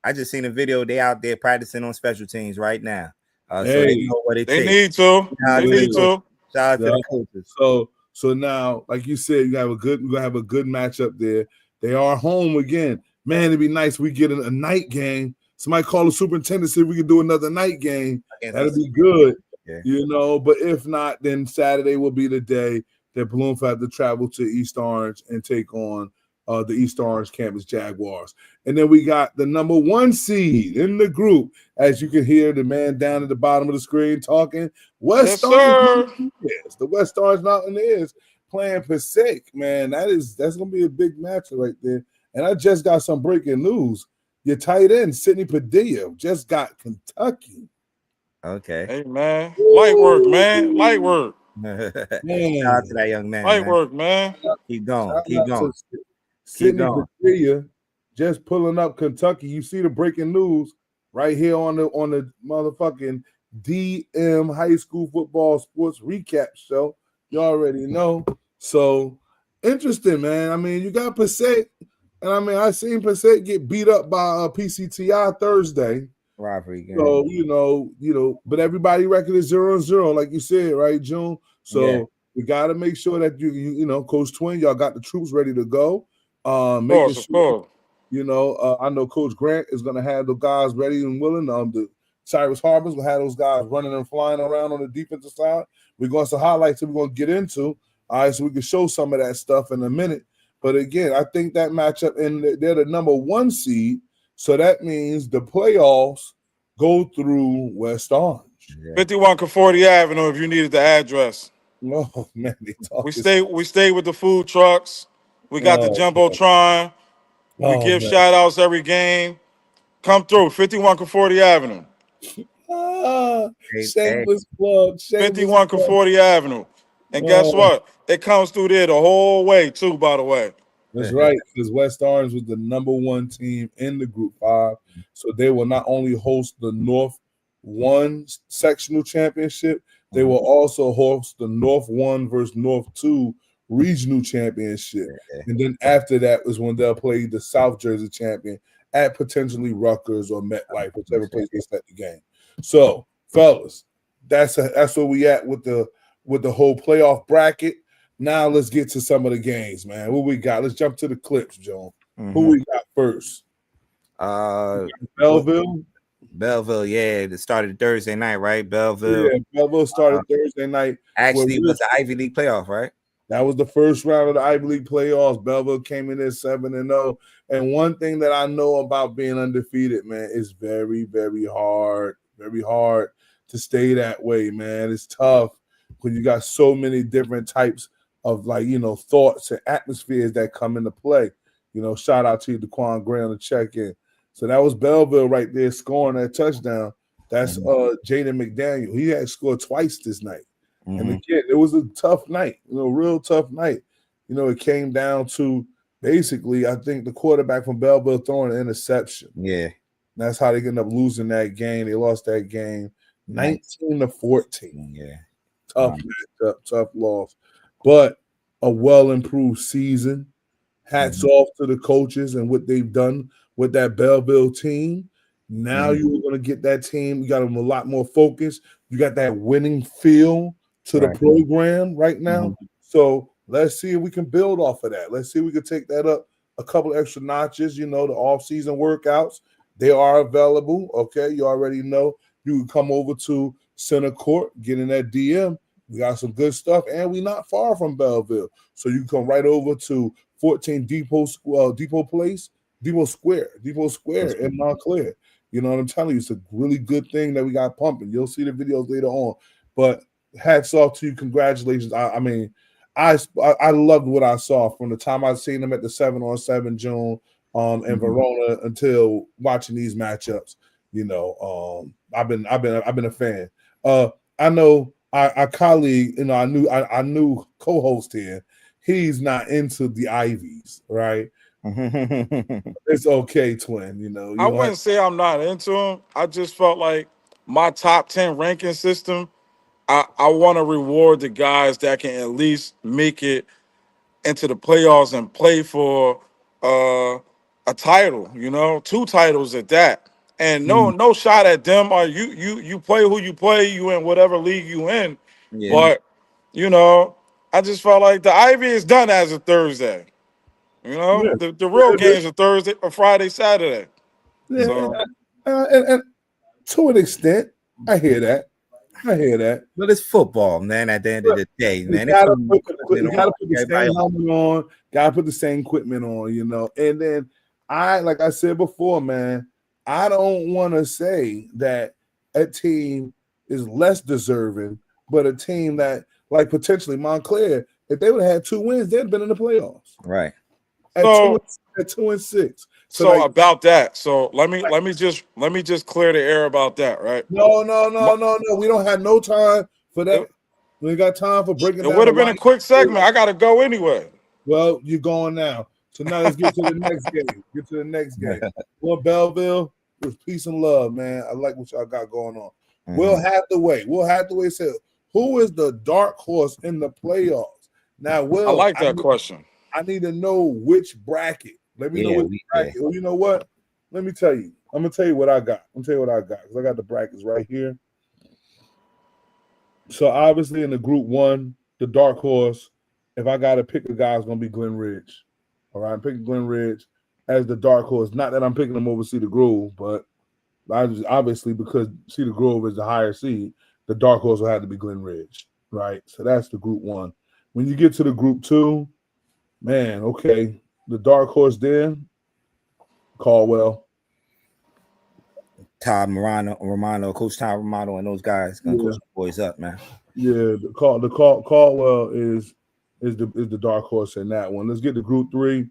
I just seen a video. They out there practicing on special teams right now. So they
Hey,
know what it
They
takes.
need to.
Shout out
They
to the
need
coaches.
to.
Shout out to
yeah.
the coaches.
So now, like you said, we're gonna have a good matchup there. They are home again. Man, it'd be nice if we get a night game. Somebody call the superintendent, see if we can do another night game. That'd be good.
Yeah.
You know, but if not, then Saturday will be the day that Bloomfield have to travel to East Orange and take on the East Orange campus Jaguars. And then we got the number 1 seed in the group, as you can hear the man down at the bottom of the screen talking.
Yes,
West Orange
sir.
Mountaineers. The West Orange Mountaineers playing Passaic, man. That's gonna be a big match right there. And I just got some breaking news. Your tight end, Sidney Padilla, just got Kentucky.
Okay.
Hey, man. Light work, man. Light work.
Shout out
Man,
to that young man,
Light
man.
work, man.
Keep going.
shout
Keep
out
going.
to Sidney
going.
Padilla just pulling up Kentucky. You see the breaking news right here on the motherfucking DM High School Football Sports Recap Show. You already know. So interesting, man. I mean, you got Passaic, and I mean, I seen Passaic get beat up by PCTI Thursday.
Rivalry game.
So you know, but everybody record is 0-0, like you said, right, June? So
Yeah.
we got to make sure that you know, Coach Twin, y'all got the troops ready to go.
Of
Making
course, of
sure,
course.
you know, I know Coach Grant is going to have the guys ready and willing. The Cyrus Harbor's going to have those guys running and flying around on the defensive side. We're going to some highlights that we're going to get into. All right, so we can show some of that stuff in a minute. But again, I think that matchup, and they're the number 1 seed, so that means the playoffs go through West Orange.
Yeah.
51 Conforti Avenue if you needed the address.
Oh man, they talk
We stay with the food trucks. We got the Jumbotron. We give shout outs every game. Come through. 51 Conforti Avenue.
Shameless plug.
51 Conforti Avenue. And guess what? It comes through there the whole way, too, by the way.
That's right, because West Orange was the number 1 team in the Group 5. So they will not only host the North 1 sectional championship, they will also host the North 1 versus North 2 regional championship. And then after that is when they'll play the South Jersey champion at potentially Rutgers or MetLife, whichever place they set the game. So, fellas, that's where we at with the whole playoff bracket. Now let's get to some of the games, man. What we got? Let's jump to the clips, Joe. Who we got first? Belleville.
Belleville, yeah. It started Thursday night, right? Belleville.
Yeah, Belleville started Thursday night.
Actually, it was the Ivy League playoff, right?
That was the first round of the Ivy League playoffs. Belleville came in at 7-0. And one thing that I know about being undefeated, man, is very, very hard to stay that way, man. It's tough when you got so many different types of, like, you know, thoughts and atmospheres that come into play. You know, shout out to Daquan Gray on the check-in. So that was Belleville right there scoring that touchdown. That's Jaden McDaniel. He had scored twice this night. And again, it was a tough night, you know, real tough night. You know, it came down to basically, I think, the quarterback from Belleville throwing an interception.
Yeah.
That's how they ended up losing that game. They lost that game 19-14.
Yeah.
Tough matchup, tough loss. But a well-improved season. Hats off to the coaches and what they've done with that Belleville team. Now you're going to get that team. You got them a lot more focused. You got that winning feel to the program right now. So let's see if we can build off of that. Let's see if we can take that up a couple extra notches. You know, the off-season workouts, they are available. Okay, you already know. You can come over to Center Court, get in that DM. We got some good stuff, and we're not far from Belleville. So you can come right over to 14 Depot Square in Montclair. You know what I'm telling you? It's a really good thing that we got pumping. You'll see the videos later on. But hats off to you. Congratulations. I mean, I loved what I saw from the time I seen them at the 7-on-7 June in Verona until watching these matchups. You know, I've been a fan. I know our colleague, you know, our new co-host here, he's not into the Ivies, right? It's okay, twin. You know,
I wouldn't say I'm not into them. I just felt like my top 10 ranking system, I want to reward the guys that can at least make it into the playoffs and play for a title, you know, 2 titles at that. And no shot at them. Or you play who you play. You in whatever league you in.
Yeah.
But I just felt like the Ivy is done as a Thursday.
Yeah.
The real games are Thursday or Friday, Saturday.
Yeah,
So
and to an extent, I hear that.
But it's football, man. At the end of the day, man,
You
it's
gotta
some
put
equipment
the
on.
same helmet on. Gotta put the same equipment on. And then like I said before, man, I don't want to say that a team is less deserving, but a team that, like potentially Montclair, if they would have had 2 wins, they'd have been in the playoffs.
Right.
At
So-
2-6.
So
like,
about that. So let me just clear the air about that, right?
no. We don't have no time for that. We ain't got time for breaking
It
down.
would have been a quick segment. I gotta go anyway.
Well, you're going now. So now let's get to the next game. Well, Belleville, with peace and love, man. I like what y'all got going on.
Mhm.
Will Hathaway said, who is the dark horse in the playoffs? Now, Will,
I like that question.
I need to know which bracket. Let me know which bracket. Well, you know what? Let me tell you. I'm gonna tell you what I got. Because I got the brackets right here. So obviously in the group 1, the dark horse, if I gotta pick a guy, it's gonna be Glen Ridge. All right, I'm picking Glen Ridge as the dark horse. Not that I'm picking them over Cedar Grove, but obviously because Cedar Grove is the higher seed, the dark horse will have to be Glen Ridge, right? So that's the group 1. When you get to the group 2, man, okay, the dark horse there, Caldwell.
Todd Romano, Coach Todd Romano, and those guys gonna coach the boys up, man.
Yeah, the Caldwell is the dark horse in that one. Let's get to group 3.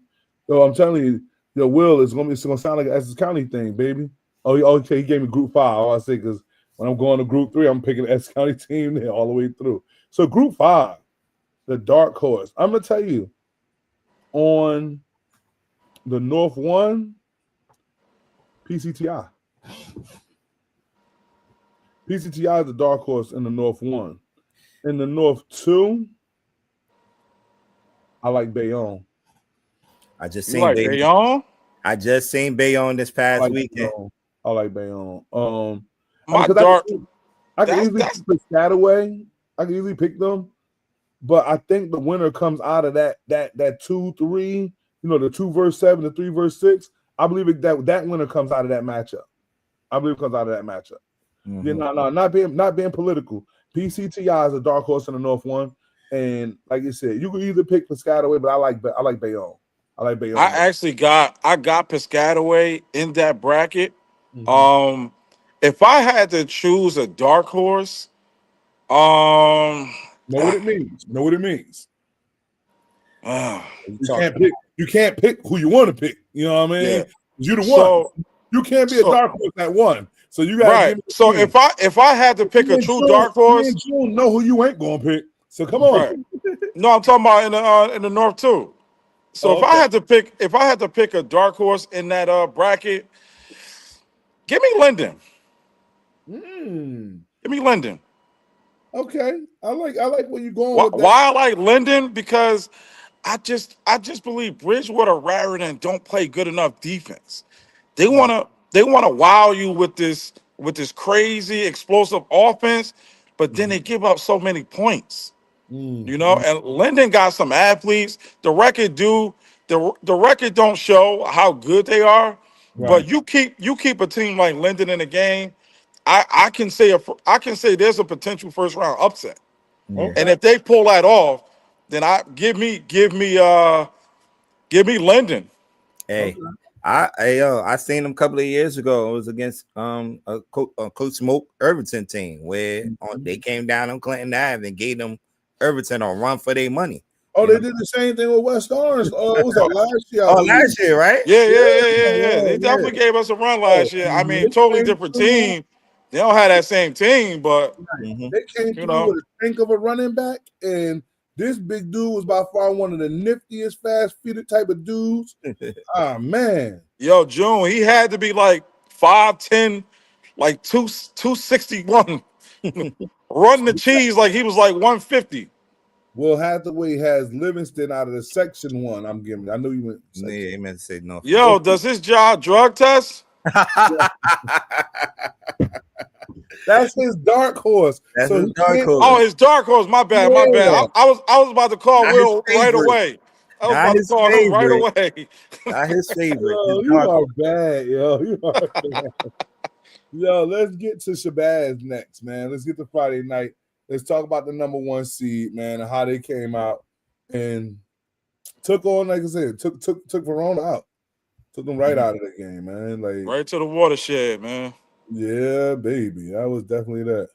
So I'm telling you, Will, it's gonna sound like an Essex County thing, baby. Okay, he gave me group 5. I say because when I'm going to group 3, I'm picking the Essex County team there all the way through. So group 5, the dark horse. I'm gonna tell you, on the North 1, PCTI. PCTI is the dark horse in the North 1. In the North 2, I like Bayonne.
I just
You
seen
like
Bayonne.
Bayonne?
I just seen Bayonne this past weekend.
I like Bayonne.
My dark.
I can easily pick Piscataway. I can easily pick them, but I think the winner comes out of that 2-3. The 2 verse 7, the 3 verse 6. I believe that winner comes out of that matchup.
Mm-hmm.
Yeah, not being political. PCTI is a dark horse in the North 1, and like you said, you can either pick Piscataway, but I like Bayonne.
I actually got Piscataway in that bracket.
Mm-hmm.
If I had to choose a dark horse,
know what it means. You can't pick who you want to pick. You know what I mean?
Yeah.
You're the
So-
one. You can't be a dark horse at 1. So you got
right. So if I had to pick a true dark horse,
you know who you ain't gonna pick. So come on.
right. No, I'm talking about in the North too. So if I had to pick a dark horse in that bracket, give me Linden. Give me Linden.
Okay. I like where you're going with that.
Why I like Linden? Because I just believe Bridgewater Raritan don't play good enough defense. They wanna wow you with this crazy explosive offense, but then they give up so many points. And Linden got some athletes. The record don't show how good they are, but you keep a team like Linden in the game. I can say there's a potential first round upset.
Okay.
And if they pull that off, then give me Linden.
Hey, I seen them a couple of years ago. It was against a Coach Smoke Irvington team where they came down on Clinton Ave and gave them Irvington a run for their money.
Oh, they did the same thing with West Orange. Oh, it was last year.
Last year, right?
Yeah. They definitely gave us a run last year. I mean, totally different team. They don't have that same team, but
they came through with a strength of a running back, and this big dude was by far one of the niftiest, fast-footed type of dudes. Man.
Yo, June, he had to be like 5'10", like 261. Running the cheese like he was like 150.
Will Hathaway has Livingston out of the section 1. I'm giving. I know you went.
Yeah, he meant to say no.
Yo, does his job drug test?
That's his dark horse.
That's
so
his
he
dark
can't-
horse.
Oh, his dark horse. My bad. My bad.
Yeah.
I was about to call
Not his
Will right
favorite.
away. I was
Not
about to
his
call him right
favorite.
away.
Not his favorite.
Yo,
His
you
dark
are
horse.
bad, yo. You are bad. Yo, let's get to Shabazz next, man. Let's get to Friday night. Let's talk about the number 1 seed, man, and how they came out and took on, like I said, took Verona out. Took them right out of the game, man. Like,
Right to the watershed, man.
yeah, baby. That was definitely that.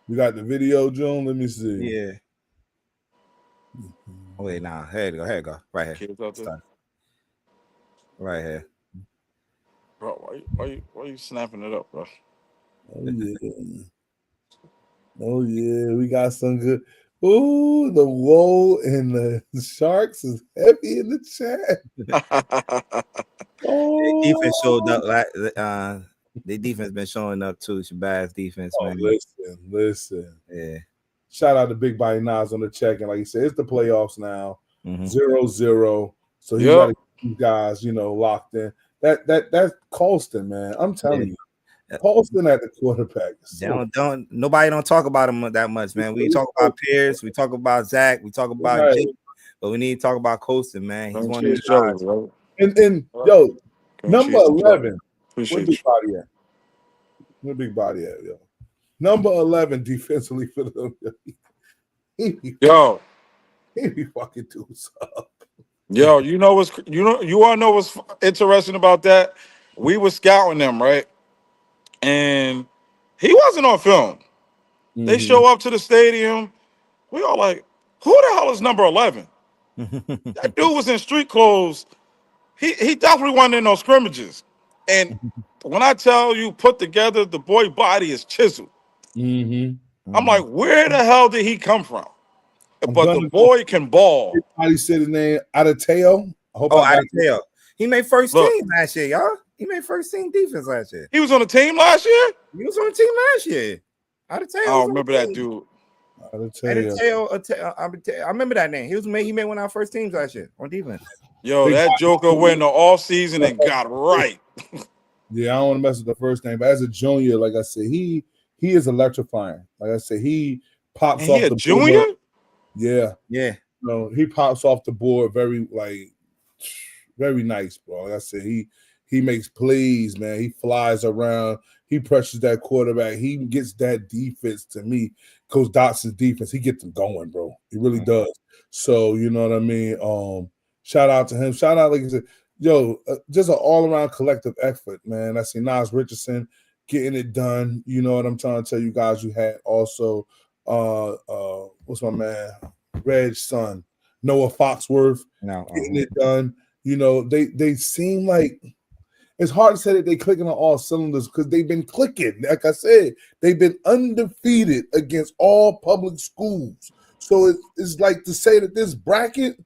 We got the video, June. Let me see.
Yeah. Oh, wait, nah. Here you go. Here you go. Right here.
Kids out there.
Start. Right here.
Bro, why you snapping it up, bro?
Oh yeah. Oh yeah, we got some good. Ooh, the woe and the Sharks is heavy in the chat. Oh,
Defense showed up. Like, the defense been showing up too. Shabazz defense, man.
Listen.
Yeah.
Shout out to Big Body Nas on the check, and like you said, it's the playoffs now.
Mhm.
0-0. So you
Yep.
got to keep you guys, locked in. That's Colston, man. I'm telling you, Colston at the quarterback.
Nobody don't talk about him that much, man. We talk about Pierce, we talk about Zach, we talk about Jake, but we need to talk about Colston, man. He's one of these guys.
And yo, number 11. Where
Appreciate
Big Body at? Where Big Body at, yo? Number 11 defensively for them. He be fucking dudes up.
Yo, you want to know what's interesting about that? We were scouting them, right? And he wasn't on film. They show up to the stadium. We all like, who the hell is number 11? That dude was in street clothes. He definitely wasn't in those scrimmages. And when I tell you put together, the boy body is chiseled. I'm like, where the hell did he come from? But the boy can ball.
Everybody said his name Adateo.
Adateo. He made first team last year, y'all. He made first team defense last year.
He was on the team last year?
He was on the team last year. Adateo.
I don't remember that dude.
Adateo. I remember that name. He made one of our first teams last year on defense.
Yo, that Joker went the off season and got right.
Yeah, I don't want to mess with the first name, but as a junior, like I said, he is electrifying. Like I said, he pops off the
junior.
Board. Yeah. No, he pops off the board very nice, bro. Like I said, he makes plays, man. He flies around. He pressures that quarterback. He gets that defense to me. Coach Dotson's defense, he gets them going, bro. He really does. So, you know what I mean? Shout out to him. Shout out, like I said, just an all-around collective effort, man. I see Nas Richardson getting it done. You know what I'm trying to tell you guys. You had also what's my man? Red's son, Noah Foxworth, getting it done. They seem like it's hard to say that they clicking on all cylinders because they've been clicking. Like I said, they've been undefeated against all public schools. So it's like to say that this bracket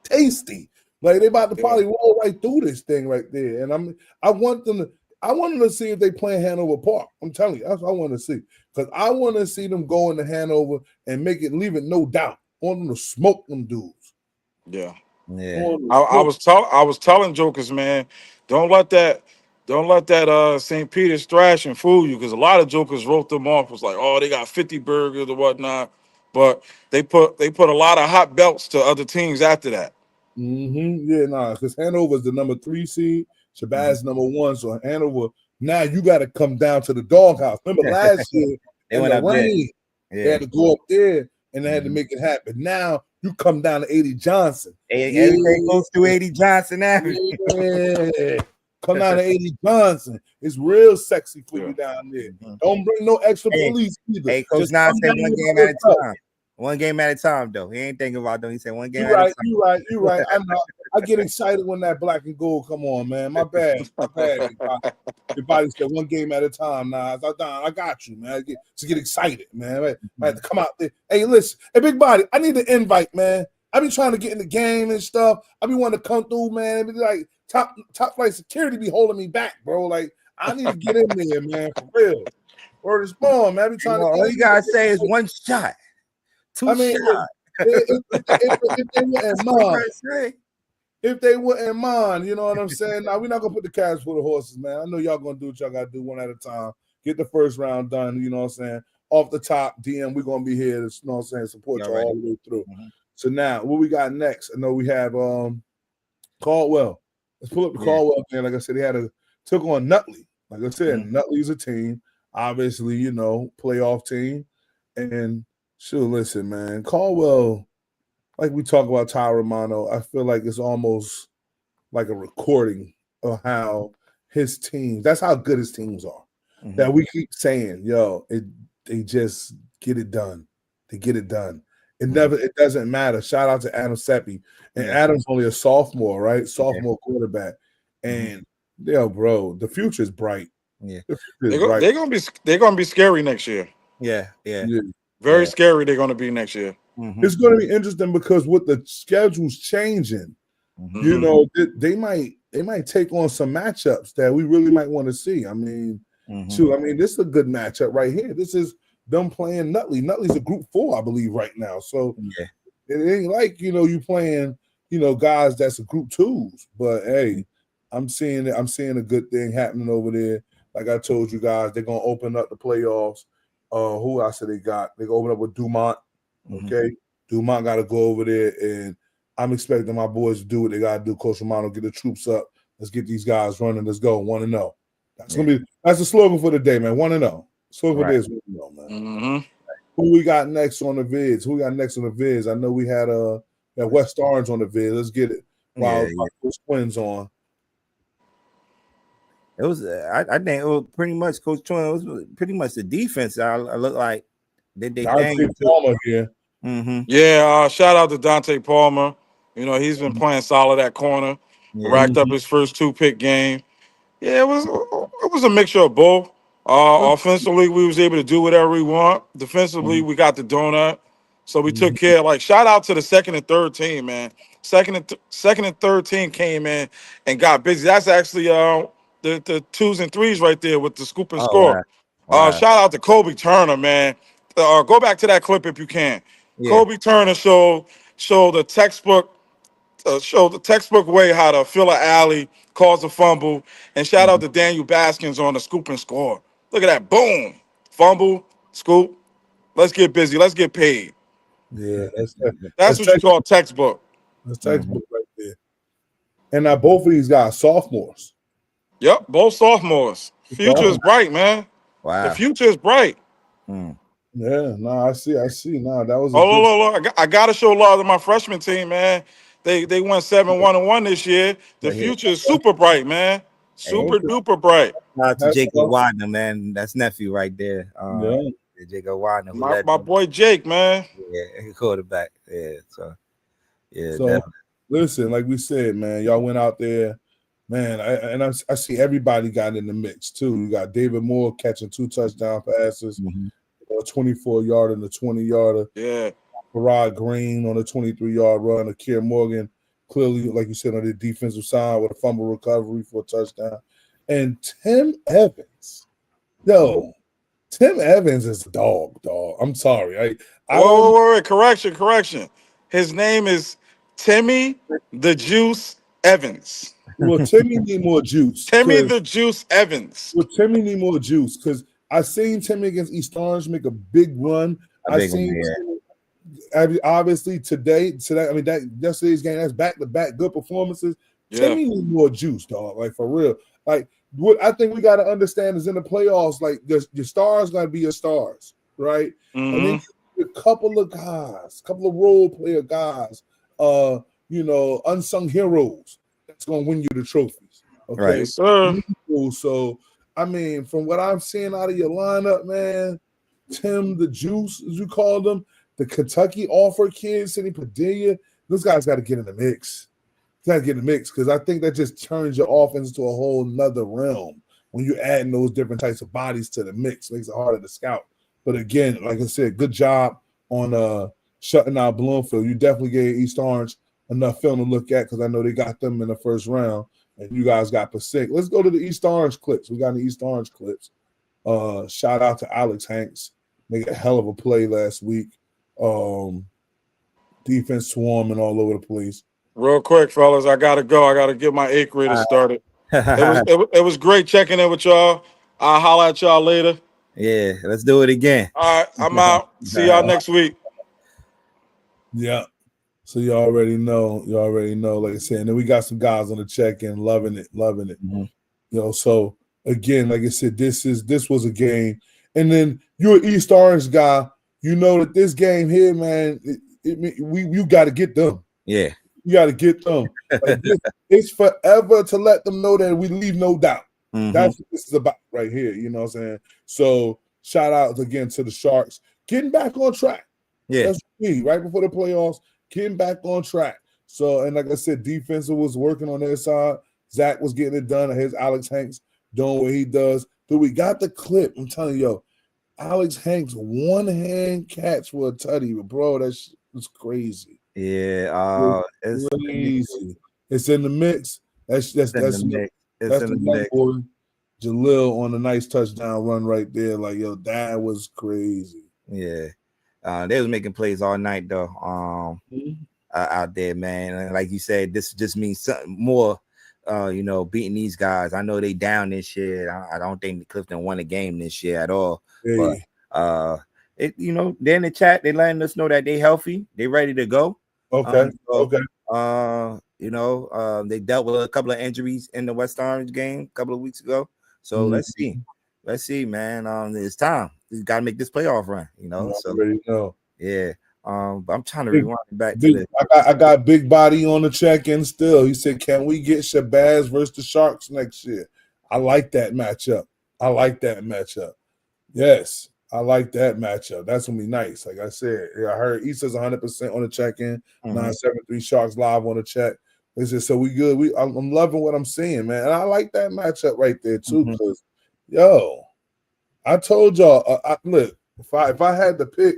tasty. Like they about to probably roll right through this thing right there. And I want them to see if they play in Hanover Park. I'm telling you, that's what I want to see. Because I want to see them go into Hanover and leave it no doubt. I want them to smoke them dudes.
Yeah.
Yeah.
I was telling jokers, man, don't let that St. Peter's thrashing fool you, because a lot of jokers wrote them off. Was like, oh, they got 50 burgers or whatnot. But they put a lot of hot belts to other teams after that.
Yeah, because Hanover's the number 3 seed, Shabazz number 1. So Hanover, now you got to come down to the doghouse. Remember last year in the rain, they had to go up there and they had to make it happen. Now you come down to 80 Johnson.
Everything goes through 80 Johnson Avenue.
Yeah. Come down to 80 Johnson. It's real sexy for you down there. Don't bring no extra police either.
Hey, Coach Nas said one game at a time. One game at a time, though. He ain't thinking about them. He said one game at a time.
You're right. I get excited when that black and gold come on, man. My bad. Your body said one game at a time. Nas, I got you, man. I get excited, man. I have to come out there. Hey, listen. Hey, Big Body, I need an invite, man. I be trying to get in the game and stuff. I be wanting to come through, man. Be like top flight security be holding me back, bro. Like I need to get in there, man, for real. Word is born, man. I be trying to.
All you gotta say is one shot. Two shots.
If they were in mom, if they wouldn't mind, you know what I'm saying? Now we're not gonna put the carriage before the horses, man. I know y'all gonna do what y'all gotta do one at a time. Get the first round done, you know what I'm saying? Off the top, DM, we're gonna be here to, you know what I'm saying, support y'all all the way through. So now what we got next? I know we have Caldwell. Let's pull up the Caldwell thing. Like I said, took on Nutley. Like I said, Nutley's a team, obviously, you know, playoff team. And sure, listen, man, Caldwell, like we talk about Ty Romano, I feel like it's almost like a recording of how his teams, that's how good his teams are. That we keep saying, yo, they just get it done. They get it done. It doesn't matter. Shout out to Adam Seppi. And Adam's only a sophomore, right? Sophomore quarterback. And yo, bro, the future is bright.
Yeah.
They're gonna be scary next year.
Yeah.
Very scary they're gonna be next year.
It's gonna be interesting because with the schedules changing, you know, they might take on some matchups that we really might want to see. I mean, I mean, this is a good matchup right here. This is them playing Nutley. Nutley's a group 4, I believe, right now. So it ain't like, you know, you playing, you know, guys that's a group 2s. But hey, I'm seeing a good thing happening over there. Like I told you guys, they're gonna open up the playoffs. Who else they got? They gonna open up with Dumont. Okay. Dumont gotta go over there, and I'm expecting my boys to do what they gotta do. Coach Romano, get the troops up. Let's get these guys running. Let's go 1-0. That's the slogan for the day, man. 1-0. Slogan for this, 1-0, man. Who we got next on the vids? I know we had that West Orange on the vid. Let's get it. While Coach Twins on.
It was, I think it was pretty much Coach Twin. It was pretty much the defense. I look like did they
Dante Palmer here.
Yeah, shout out to Dante Palmer. You know, he's been playing solid at corner. Racked up his first 2-pick game. Yeah, it was a mixture of both. Offensively, we was able to do whatever we want. Defensively, we got the donut. So we took care. Like, shout out to the second and third team, man. Second and third team came in and got busy. That's actually the 2s and 3s right there with the scoop and score. Wow. Shout out to Kobe Turner, man. Go back to that clip if you can. Kobe Turner showed the textbook. Show the textbook way how to fill an alley, cause a fumble, and shout out to Daniel Baskins on the scoop and score. Look at that, boom, fumble, scoop. Let's get busy. Let's get paid.
Yeah,
that's what you call textbook.
That's textbook right there. And now both of these guys sophomores.
Yep, both sophomores. Future is bright, man. Wow, the future is bright.
Yeah, no, I see. No, that was.
Look, I gotta show love to my freshman team, man. They went 7-1-1 this year. The future is super bright, man. Super duper bright.
Shout out to Jacob Widener, man. That's nephew right there. Jacob Widener.
My boy Jake, man.
Yeah, quarterback. Yeah, so
definitely. Listen, like we said, man, y'all went out there, man. I see everybody got in the mix too. You got David Moore catching 2 touchdown passes, a 24-yarder and a 20-yarder.
Yeah.
Farad Green on a 23-yard run. Akir Morgan, clearly, like you said, on the defensive side with a fumble recovery for a touchdown. And Tim Evans. Yo, Tim Evans is a dog. I'm sorry.
Wait. Correction. His name is Timmy the Juice Evans.
Well, Timmy need more juice.
Timmy the Juice Evans.
Well, Timmy need more juice because I seen Timmy against East Orange make a big run. Obviously today, I mean that yesterday's game, that's back-to-back good performances. Timmy need more juice, dog. Like for real. Like what I think we got to understand is in the playoffs, like your stars got to be your stars, right? And then a couple of role player guys, you know, unsung heroes that's gonna win you the trophies. Okay,
right, sir.
So I mean, from what I'm seeing out of your lineup, man, Tim the Juice, as you called him, the Kentucky offer kid, Sidney Padilla, those guys got to get in the mix. Got to get in the mix because I think that just turns your offense to a whole nother realm when you're adding those different types of bodies to the mix. Makes it harder to scout. But again, like I said, good job on shutting out Bloomfield. You definitely gave East Orange enough film to look at because I know they got them in the first round, and you guys got Pacific. Let's go to the East Orange clips. We got the East Orange clips. Shout out to Alex Hanks. Make a hell of a play last week. Defense swarming all over the place.
real quick, fellas. I gotta go. I gotta get my eighth grader started. It was great checking in with y'all. I'll holler at y'all later.
Yeah, let's do it again.
All right, I'm out. See y'all next week.
Yeah. So you already know. You already know. Like I said, and then we got some guys on the check-in, loving it.
Mm-hmm.
So again, like I said, this was a game. And then you're an East Orange guy. You know that this game here, man, you got to get them.
Yeah.
You got to get them. Like it's forever to let them know that we leave no doubt.
Mm-hmm.
That's what this is about right here. You know what I'm saying? So shout out again to the Sharks. Getting back on track.
Yeah.
That's key. Right before the playoffs, getting back on track. So, and like I said, defense was working on their side. Zach was getting it done. Here's Alex Hanks doing what he does. But we got the clip. I'm telling you, Alex Hanks one-hand catch for a tutty. Bro, that's crazy.
Yeah,
it's crazy. It's in the mix. That's
in the mix. It's in the mix.
Boy. Jalil on a nice touchdown run right there. Like, that was crazy.
Yeah. They was making plays all night though. Out there, man. And like you said, this just means something more. Beating these guys. I know they down this year. I don't think Clifton won a game this year at all.
Hey.
But they're in the chat. They letting us know that they healthy. They ready to go.
Okay.
They dealt with a couple of injuries in the West Orange game a couple of weeks ago. So let's see, man. It's time. You got to make this playoff run. Yeah. But I'm trying to rewind back to this.
I got Big Body on the check-in still. He said, "Can we get Shabazz versus the Sharks next year?" I like that matchup. Yes, I like that matchup. That's gonna be nice. Like I said, I heard he says 100% on the check-in. 973 Sharks live on the check. They said, so we good. I'm loving what I'm seeing, man. And I like that matchup right there too. Because I told y'all, look, if I had to pick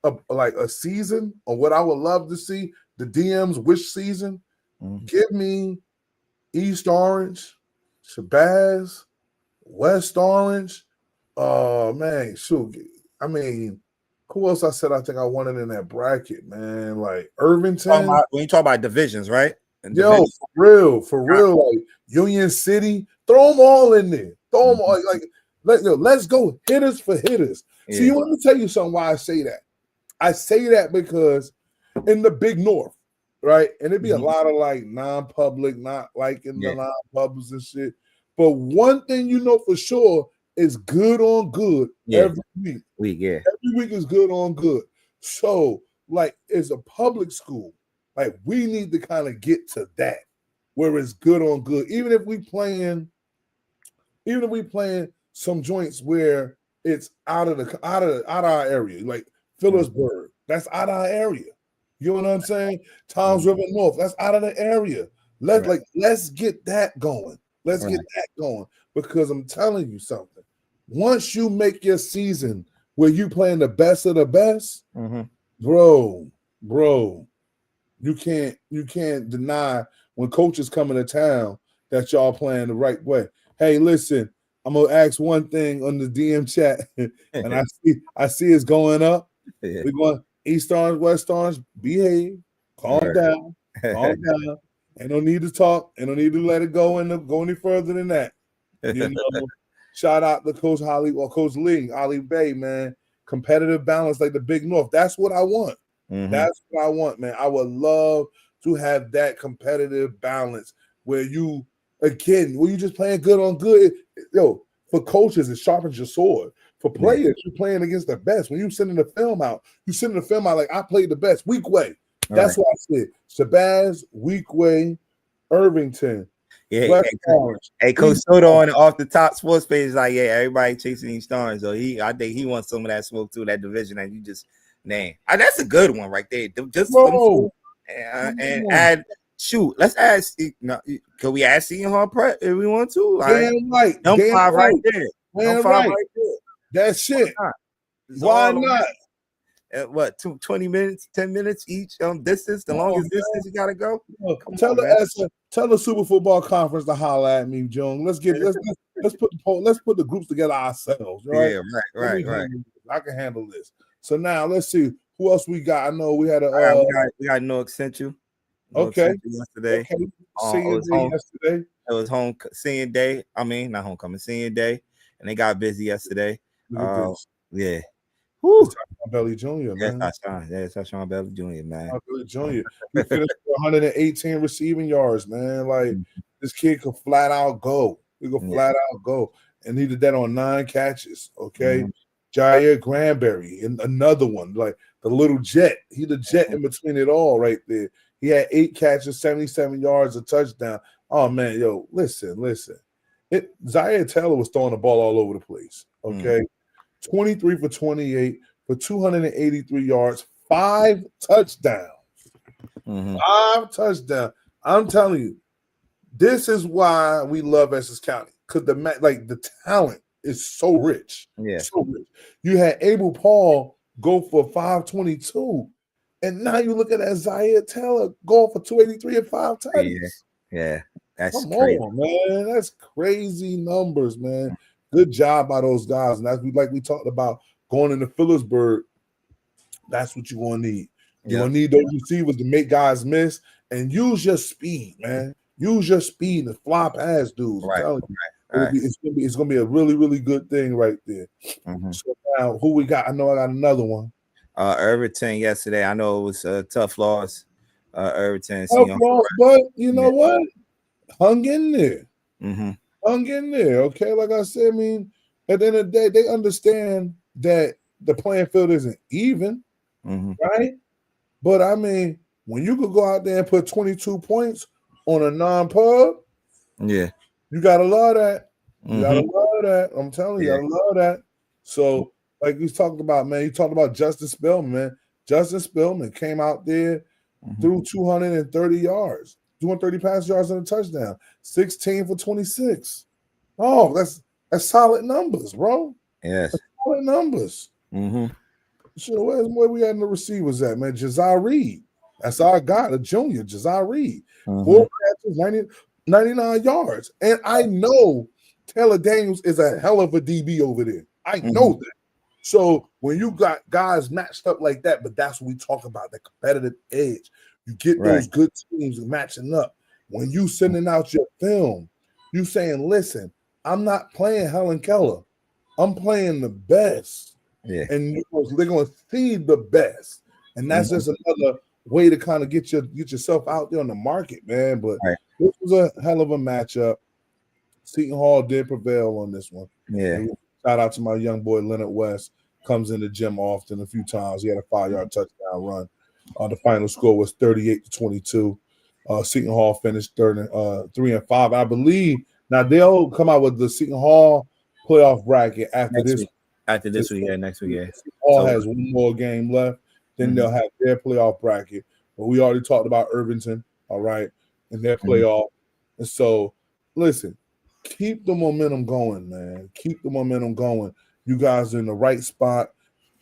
a season or what I would love to see, the DMs which season, give me East Orange, Shabazz, West Orange. Oh man, shoot. I mean, who else I said I think I wanted in that bracket, man? Like Irvington.
When you talk about divisions, right?
For real, like Union City, throw them all in there. Throw them all let's go hitters for hitters. Yeah. See, let me tell you something why I say that. I say that because in the Big North, right? And it'd be a lot of like non-public, not like in the non-pubs and shit. But one thing you know for sure is good on good every week. Every week is good on good. So, like, as a public school, like we need to kind of get to that where it's good on good. Even if we playing some joints where it's out of our area, like Phillipsburg, that's out of our area. You know what I'm saying? Toms River North, that's out of the area. Let's get that going. Let's get that going because I'm telling you something. Once you make your season where you playing the best of the best, bro, you can't deny when coaches come into town that y'all playing the right way. Hey, listen, I'm gonna ask one thing on the DM chat, and I see it's going up. We're going East Orange, West Orange, behave, calm down. Ain't no need to talk, ain't no need to let it go any further than that. Shout out to Coach Holly or Coach Lee, Ali Bay, man. Competitive balance like the Big North. That's what I want. That's what I want, man. I would love to have that competitive balance where you just playing good on good. For coaches, it sharpens your sword. For players, you're playing against the best. When you sending the film out, like I played the best. Weak way. That's what I said. Shabazz, Weak way, Irvington.
Yeah, hey, Coach Soto on off the top sports page is like, everybody chasing these stars. So I think he wants some of that smoke too, that division that you just named. That's a good one right there. Just and add. Shoot, let's add. Can we add Seton Hall Prep if we want to?
Damn right.
Five right there.
Damn right there. That shit. Why not?
What, 20 minutes, 10 minutes each distance, the longest distance you gotta go?
Tell the Super Football Conference to holler at me, June. Let's put the groups together ourselves, right?
Yeah, right.
I can handle this. So now let's see who else we got. I know we had we
got No Essential. Little
Okay.
tribute yesterday.
Okay.
It
Senior
was
day yesterday.
It was senior day. I mean, not homecoming, senior day, and they got busy yesterday.
Look at this.
Yeah.
It's
Woo.
Tashon Belly Jr.,
Yes,
man.
Tashon Belly Jr., man.
Tashon Belly Jr. He finished with 118 receiving yards, man. Like, this kid could flat out go. He could flat out go. And he did that on 9 catches, okay? Jair Granberry, and another one, like the little jet. He the jet in between it all right there. He had 8 catches, 77 yards, a touchdown. Oh, man, yo, listen. Zaire Taylor was throwing the ball all over the place, okay? 23 for 28 for 283 yards, 5 touchdowns. 5 touchdowns. I'm telling you, this is why we love Essex County, because the talent is so rich.
Yeah.
So rich. You had Abel Paul go for 522, and now you look at that Zaire Taylor going for 283 and 5 touchdowns.
Yeah. That's
Come
crazy.
on, man. That's crazy numbers, man. Good job by those guys. And that's like we talked about going into Phillipsburg. That's what you're going to need. You're going to need those receivers to make guys miss and use your speed, man. Use your speed and fly past dudes. I'm telling you. It's gonna be a really, really good thing right there. So now, who we got? I know I got another one.
Irvington yesterday. I know it was a tough loss. Irvington.
Tough loss, but you know what? Hung in there. Hung in there. Okay, like I said, I mean, at the end of the day, they understand that the playing field isn't even, right? But I mean, when you could go out there and put 22 points on a non-pub, you gotta love that. You gotta love that. I'm telling you, you gotta love that. So, like you talked about, man, you talked about Justin Spillman, man. Justin Spillman came out there, threw 230 yards, 230 pass yards and a touchdown, 16 for 26. Oh, that's solid numbers, bro.
Yes,
that's solid numbers. Sure, where we at in the receivers at, man? Josiah Reed. That's our guy, the junior, Josiah Reed. 4 catches, 99 yards. And I know Taylor Daniels is a hell of a DB over there. I know that. So when you got guys matched up like that, but that's what we talk about, the competitive edge. You get those good teams matching up. When you sending out your film, you saying, listen, I'm not playing Helen Keller. I'm playing the best. And they're going to see the best. And that's just another way to kind of get yourself out there on the market, man. But this was a hell of a matchup. Seton Hall did prevail on this one. Shout out to my young boy Leonard West. Comes in the gym often a few times. He had a 5-yard touchdown run. The final score was 38-22. Seton Hall finished 3-5. I believe now they'll come out with the Seton Hall playoff bracket after this.
After this week, next week,
Seton Hall has one more game left. Then they'll have their playoff bracket. But we already talked about Irvington, all right, and their playoff. And so, listen, keep the momentum going, man. Keep the momentum going. You guys are in the right spot.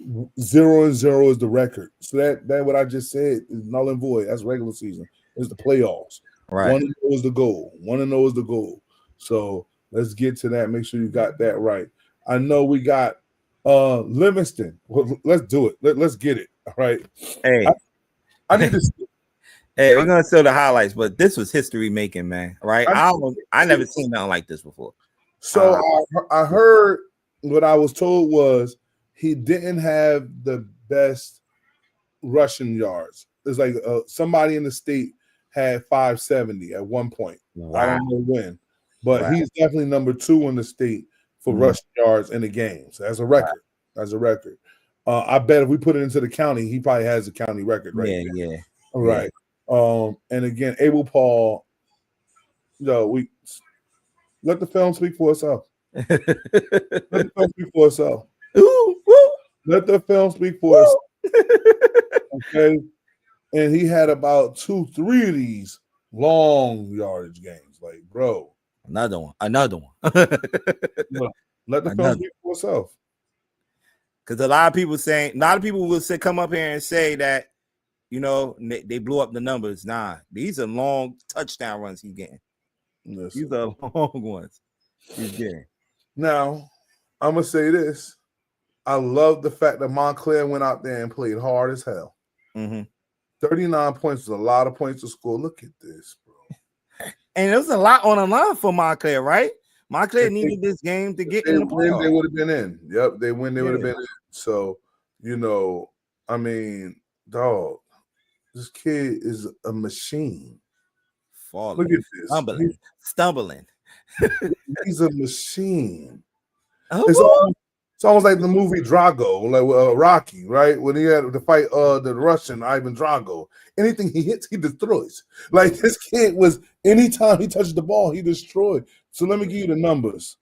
0-0 is the record. So that what I just said is null and void. That's regular season. It's the playoffs. 1-0 is the goal. 1-0 is the goal. So let's get to that. Make sure you got that right. I know we got Livingston. Well, let's do it. Let's get it. All right.
Hey,
I need to see.
Hey, we're gonna show the highlights, but this was history making, man. Right? I never seen nothing like this before.
So I heard what I was told was he didn't have the best rushing yards. It's like somebody in the state had 570 at one point. Wow. I don't know when, but he's definitely number 2 in the state for rushing yards in the game. So that's a record. That's a record. I bet if we put it into the county, he probably has a county record right now.
Yeah.
All right. And again, Abel Paul, we let the film speak for itself. Let the film speak for itself. Let the film speak for itself. Okay. And he had about 2-3 of these long yardage games. Like, bro.
Another one.
Let the film speak for itself.
Because a lot of people will come up here and say that, they blew up the numbers. Nah, these are long touchdown runs he's getting. These are long ones he's getting.
Now, I'm going to say this. I love the fact that Montclair went out there and played hard as hell. 39 points is a lot of points to score. Look at this, bro.
And there was a lot on the line for Montclair, right? Montclair
If
needed this game to get
they
in the
win, they
playoffs.
would have been in. Yep, they win, they would have
Yeah.
been in. So, I mean, dog, this kid is a machine.
Falling,
Look at this.
stumbling.
He's a machine.
Oh,
It's almost like the movie Drago, like Rocky, right? When he had to fight the Russian Ivan Drago. Anything he hits, he destroys. Like this kid was, anytime he touched the ball, he destroyed. So let me give you the numbers.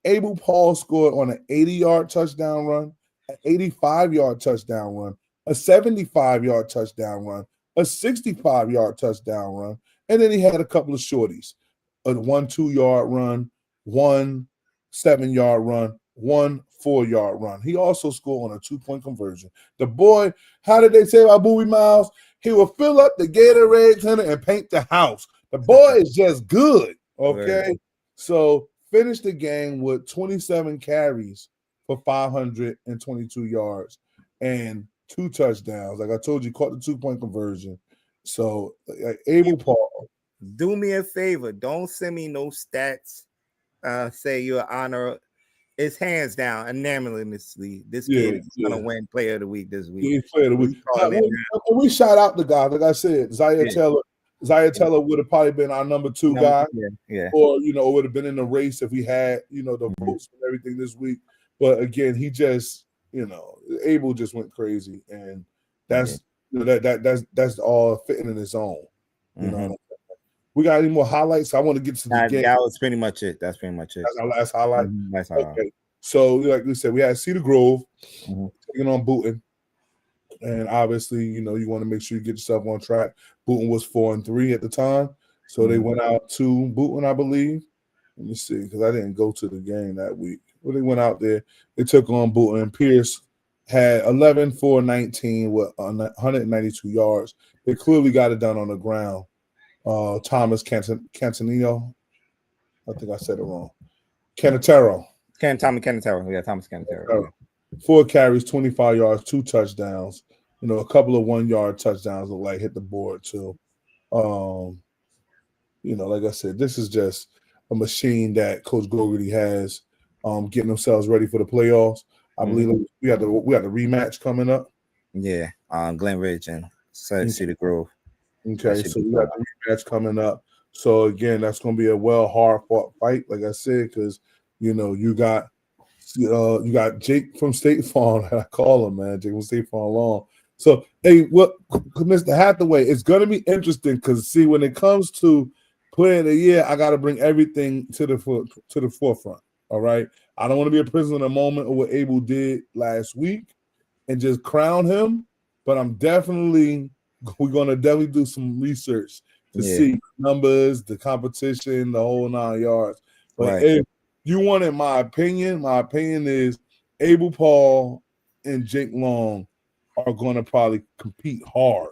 Abel Paul scored on an 80-yard touchdown run, an 85-yard touchdown run, a 75-yard touchdown run, a 65-yard touchdown run, and then he had a couple of shorties, a 1 2-yard run, 1 7-yard run, 1 4-yard run. He also scored on a 2-point conversion. The boy, how did they say about Bowie Miles? He will fill up the Gatorade center and paint the house. The boy is just good. Okay.
Right.
So finished the game with 27 carries for 522 yards and 2 touchdowns. Like I told you, caught the 2-point conversion. So Abel Paul.
Do me a favor. Don't send me no stats. Say your honor. It's hands down, unanimously. This kid is gonna win Player of the Week this week.
He's Player of the Week. We shout out the guys, like I said, Zaire Taylor. Zaire Taylor would have probably been our number 2 guy, or would have been in the race if we had the votes and everything this week. But again, he just Abel just went crazy, and that's that's all fitting in his own. You know. We got any more highlights? I want to get to the game.
That was pretty much it. That's pretty much it.
That's our last highlight.
Last highlight.
Okay. So, like we said, we had Cedar Grove taking on Booton. And obviously, you want to make sure you get yourself on track. Booton was 4-3 at the time. So they went out to Booton, I believe. Let me see, because I didn't go to the game that week. Well, they went out there. They took on Booton. Pierce had 11-4-19 with 192 yards. They clearly got it done on the ground. Thomas Cantanillo. I think I said it wrong. Canatero.
Tommy Canatero. Yeah, Thomas Canatero.
4 carries, 25 yards, 2 touchdowns. A couple of 1-yard touchdowns look like hit the board too. Like I said, this is just a machine that Coach Gogarty has getting themselves ready for the playoffs. I believe we got the rematch coming up.
Yeah, Glen Ridge and Cedar Grove.
Okay, so we got the rematch coming up. So again, that's going to be a hard fought fight, like I said, because you got Jake from State Farm. I call him, man, Jake from State Farm Long. So hey, Mr. Hathaway, it's going to be interesting because when it comes to Player of the Year, I got to bring everything to the forefront. All right, I don't want to be a prisoner of the moment of what Abel did last week and just crown him, but we're going to definitely do some research to see numbers, the competition, the whole 9 yards. But if you wanted my opinion is Abel Paul and Jake Long are going to probably compete hard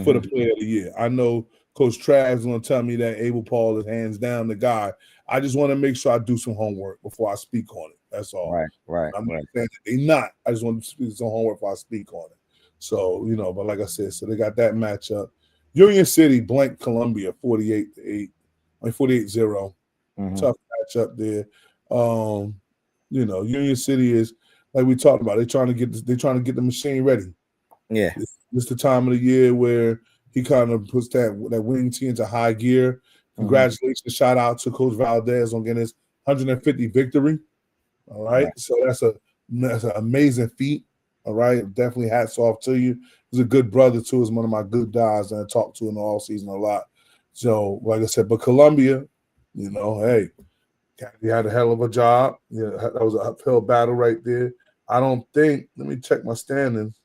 for the Player of the Year. I know Coach Trav is going to tell me that Abel Paul is hands down the guy. I just want to make sure I do some homework before I speak on it. That's all.
Right.
I'm not saying that they're not. I just want to do some homework before I speak on it. So, but like I said, so they got that matchup. Union City blanked Columbia 48-0. Tough matchup there. Union City is, like we talked about, they're trying to get the machine ready.
Yeah.
It's the time of the year where he kind of puts that winning team into high gear. Congratulations, shout out to Coach Valdez on getting his 150 victory. All right. So that's an amazing feat. All right. Definitely hats off to you. He's a good brother too. He's one of my good guys that I talked to in the all season a lot. So, like I said, but Columbia, hey, he had a hell of a job. Yeah, that was an uphill battle right there. I don't think, let me check my standings.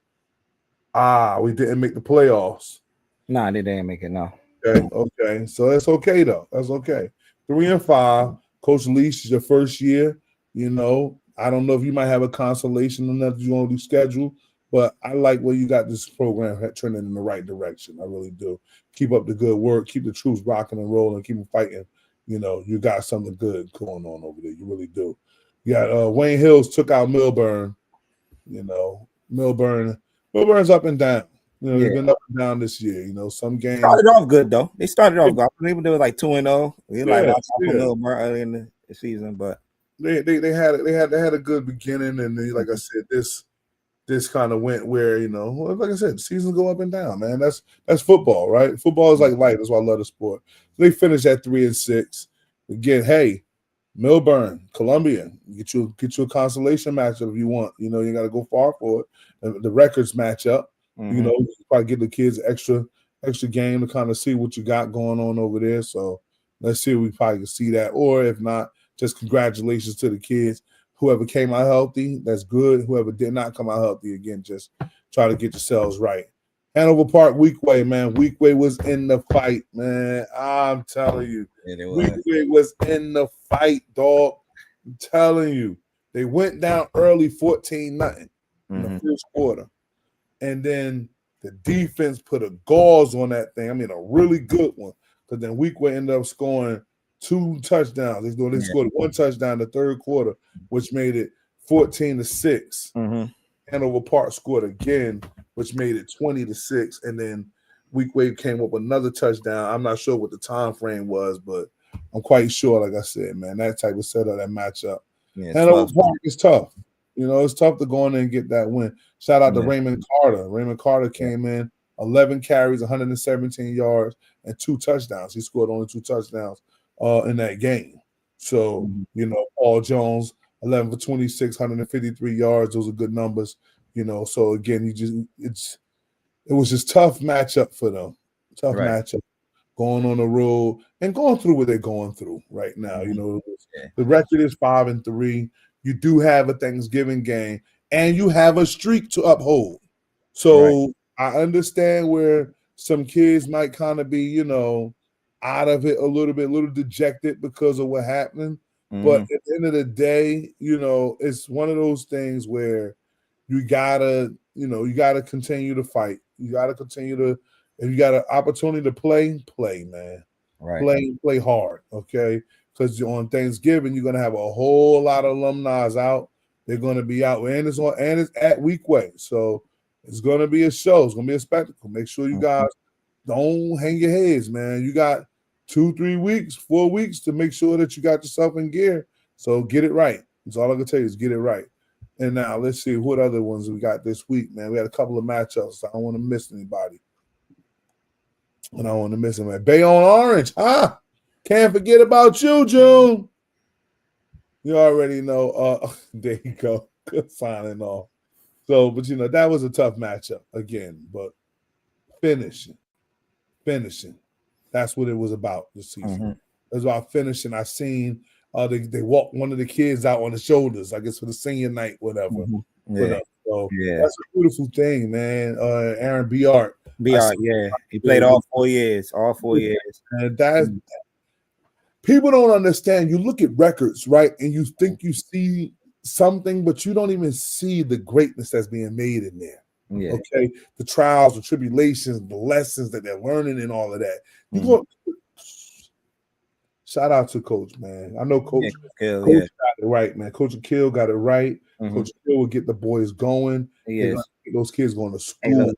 We didn't make the playoffs.
No, they didn't make it, no.
Okay. So that's okay though. That's okay. 3-5. Coach Leash is your first year. I don't know if you might have a consolation or nothing you want to schedule, but I like where you got this program trending in the right direction. I really do. Keep up the good work. Keep the troops rocking and rolling. Keep them fighting. You got something good going on over there. You really do. You got Wayne Hills took out Milburn. Milburn's up and down. You know, they've been up and down this year. You know, some games
started off good though. They started off good. I believe they were like 2-0. We like lost off a little more early in the season, but
they had a good beginning, and then, like I said, this kind of went where, you know, well, like I said, seasons go up and down, man. That's football, right? Football is like life. That's why I love the sport. They finished at 3-6. Again, hey, Milburn, Columbia, get you a consolation matchup if you want. You know, you got to go far for it. The records match up. You know, you probably give the kids extra game to kind of see what you got going on over there. So let's see if we probably can see that, or if not, just congratulations to the kids. Whoever came out healthy, that's good. Whoever did not come out healthy, again, just try to get yourselves right. Hanover Park, Weequay, man. Weequay was in the fight, man. I'm telling you. Weequay was in the fight, dog. I'm telling you. They went down early 14-0 in the first quarter. And then the defense put a gauze on that thing. I mean, a really good one. Because then Weequay ended up scoring 2 touchdowns. They scored 1 touchdown in the third quarter, which made it 14-6. Hanover Park scored again, which made it 20-6. And then Weequay came up with another touchdown. I'm not sure what the time frame was, but I'm quite sure, like I said, man, that type of setup, that matchup. Hanover Park is tough. You know, it's tough to go in there and get that win. Shout out to Raymond Carter. Raymond Carter came in 11 carries, 117 yards, and 2 touchdowns. He scored only 2 touchdowns in that game. So, you know, Paul Jones, 11 for 26, 153 yards. Those are good numbers. You know, so again, it was just tough matchup for them. Tough matchup. Going on the road and going through what they're going through right now. You know, the record is 5-3. You do have a Thanksgiving game, and you have a streak to uphold. So I understand where some kids might kind of be, you know, out of it a little bit, a little dejected because of what happened. But at the end of the day, you know, it's one of those things where you gotta continue to fight. You gotta continue to, if you got an opportunity to play, man. Play hard, okay? Because on Thanksgiving, you're gonna have a whole lot of alumni out. They're gonna be out, and it's at Weequay. So it's gonna be a show, it's gonna be a spectacle. Make sure you guys don't hang your heads, man. You got 2, 3 weeks, 4 weeks to make sure that you got yourself in gear. So get it right. That's all I can tell you is get it right. And now let's see what other ones we got this week, man. We had a couple of matchups. So I don't want to miss anybody. And I don't want to miss them. Bayonne Orange, huh? Can't forget about you, June. You already know. There you go. Good signing off. So, but you know, that was a tough matchup again. But finishing. That's what it was about this season. It was about finishing. I seen they walked one of the kids out on the shoulders, I guess for the senior night, whatever. So that's a beautiful thing, man. Aaron Biart.
He played all 4 years.
And that's people don't understand. You look at records, right? And you think you see something, but you don't even see the greatness that's being made in there. Okay, the trials, the tribulations, the lessons that they're learning, and all of that. You go. Shout out to Coach, man. I know Coach got it right, man. Coach Kill got it right. Coach Kill will get the boys going. Get those kids going to school.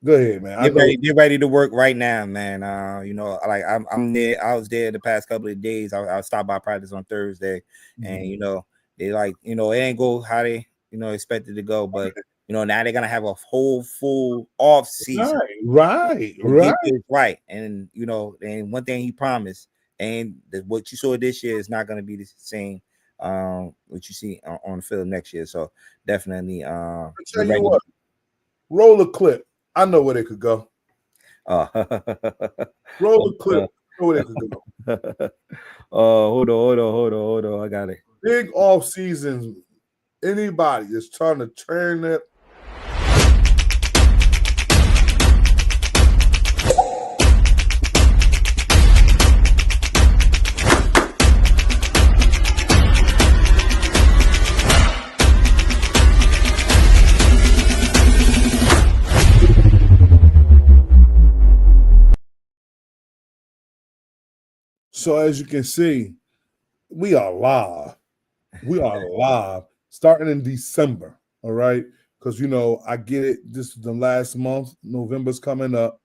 Go ahead, man.
Get ready to work right now, man. You know, like I'm there. I was there the past couple of days. I stopped by practice on Thursday, and you know, they like, you know, it ain't go how they, you know, expected to go, but you know, now they're gonna have a whole full off season.
Right.
And you know, and one thing he promised, and what you saw this year is not gonna be the same what you see on the field next year. So definitely
tell you what, roll a clip. I know where they could go. Roll a clip. I know where they could go.
Hold on. I got it.
Big off seasons. Anybody is trying to turn it. So as you can see, we are live. Starting in December, all right? because I get it. This is the last month. November's coming up.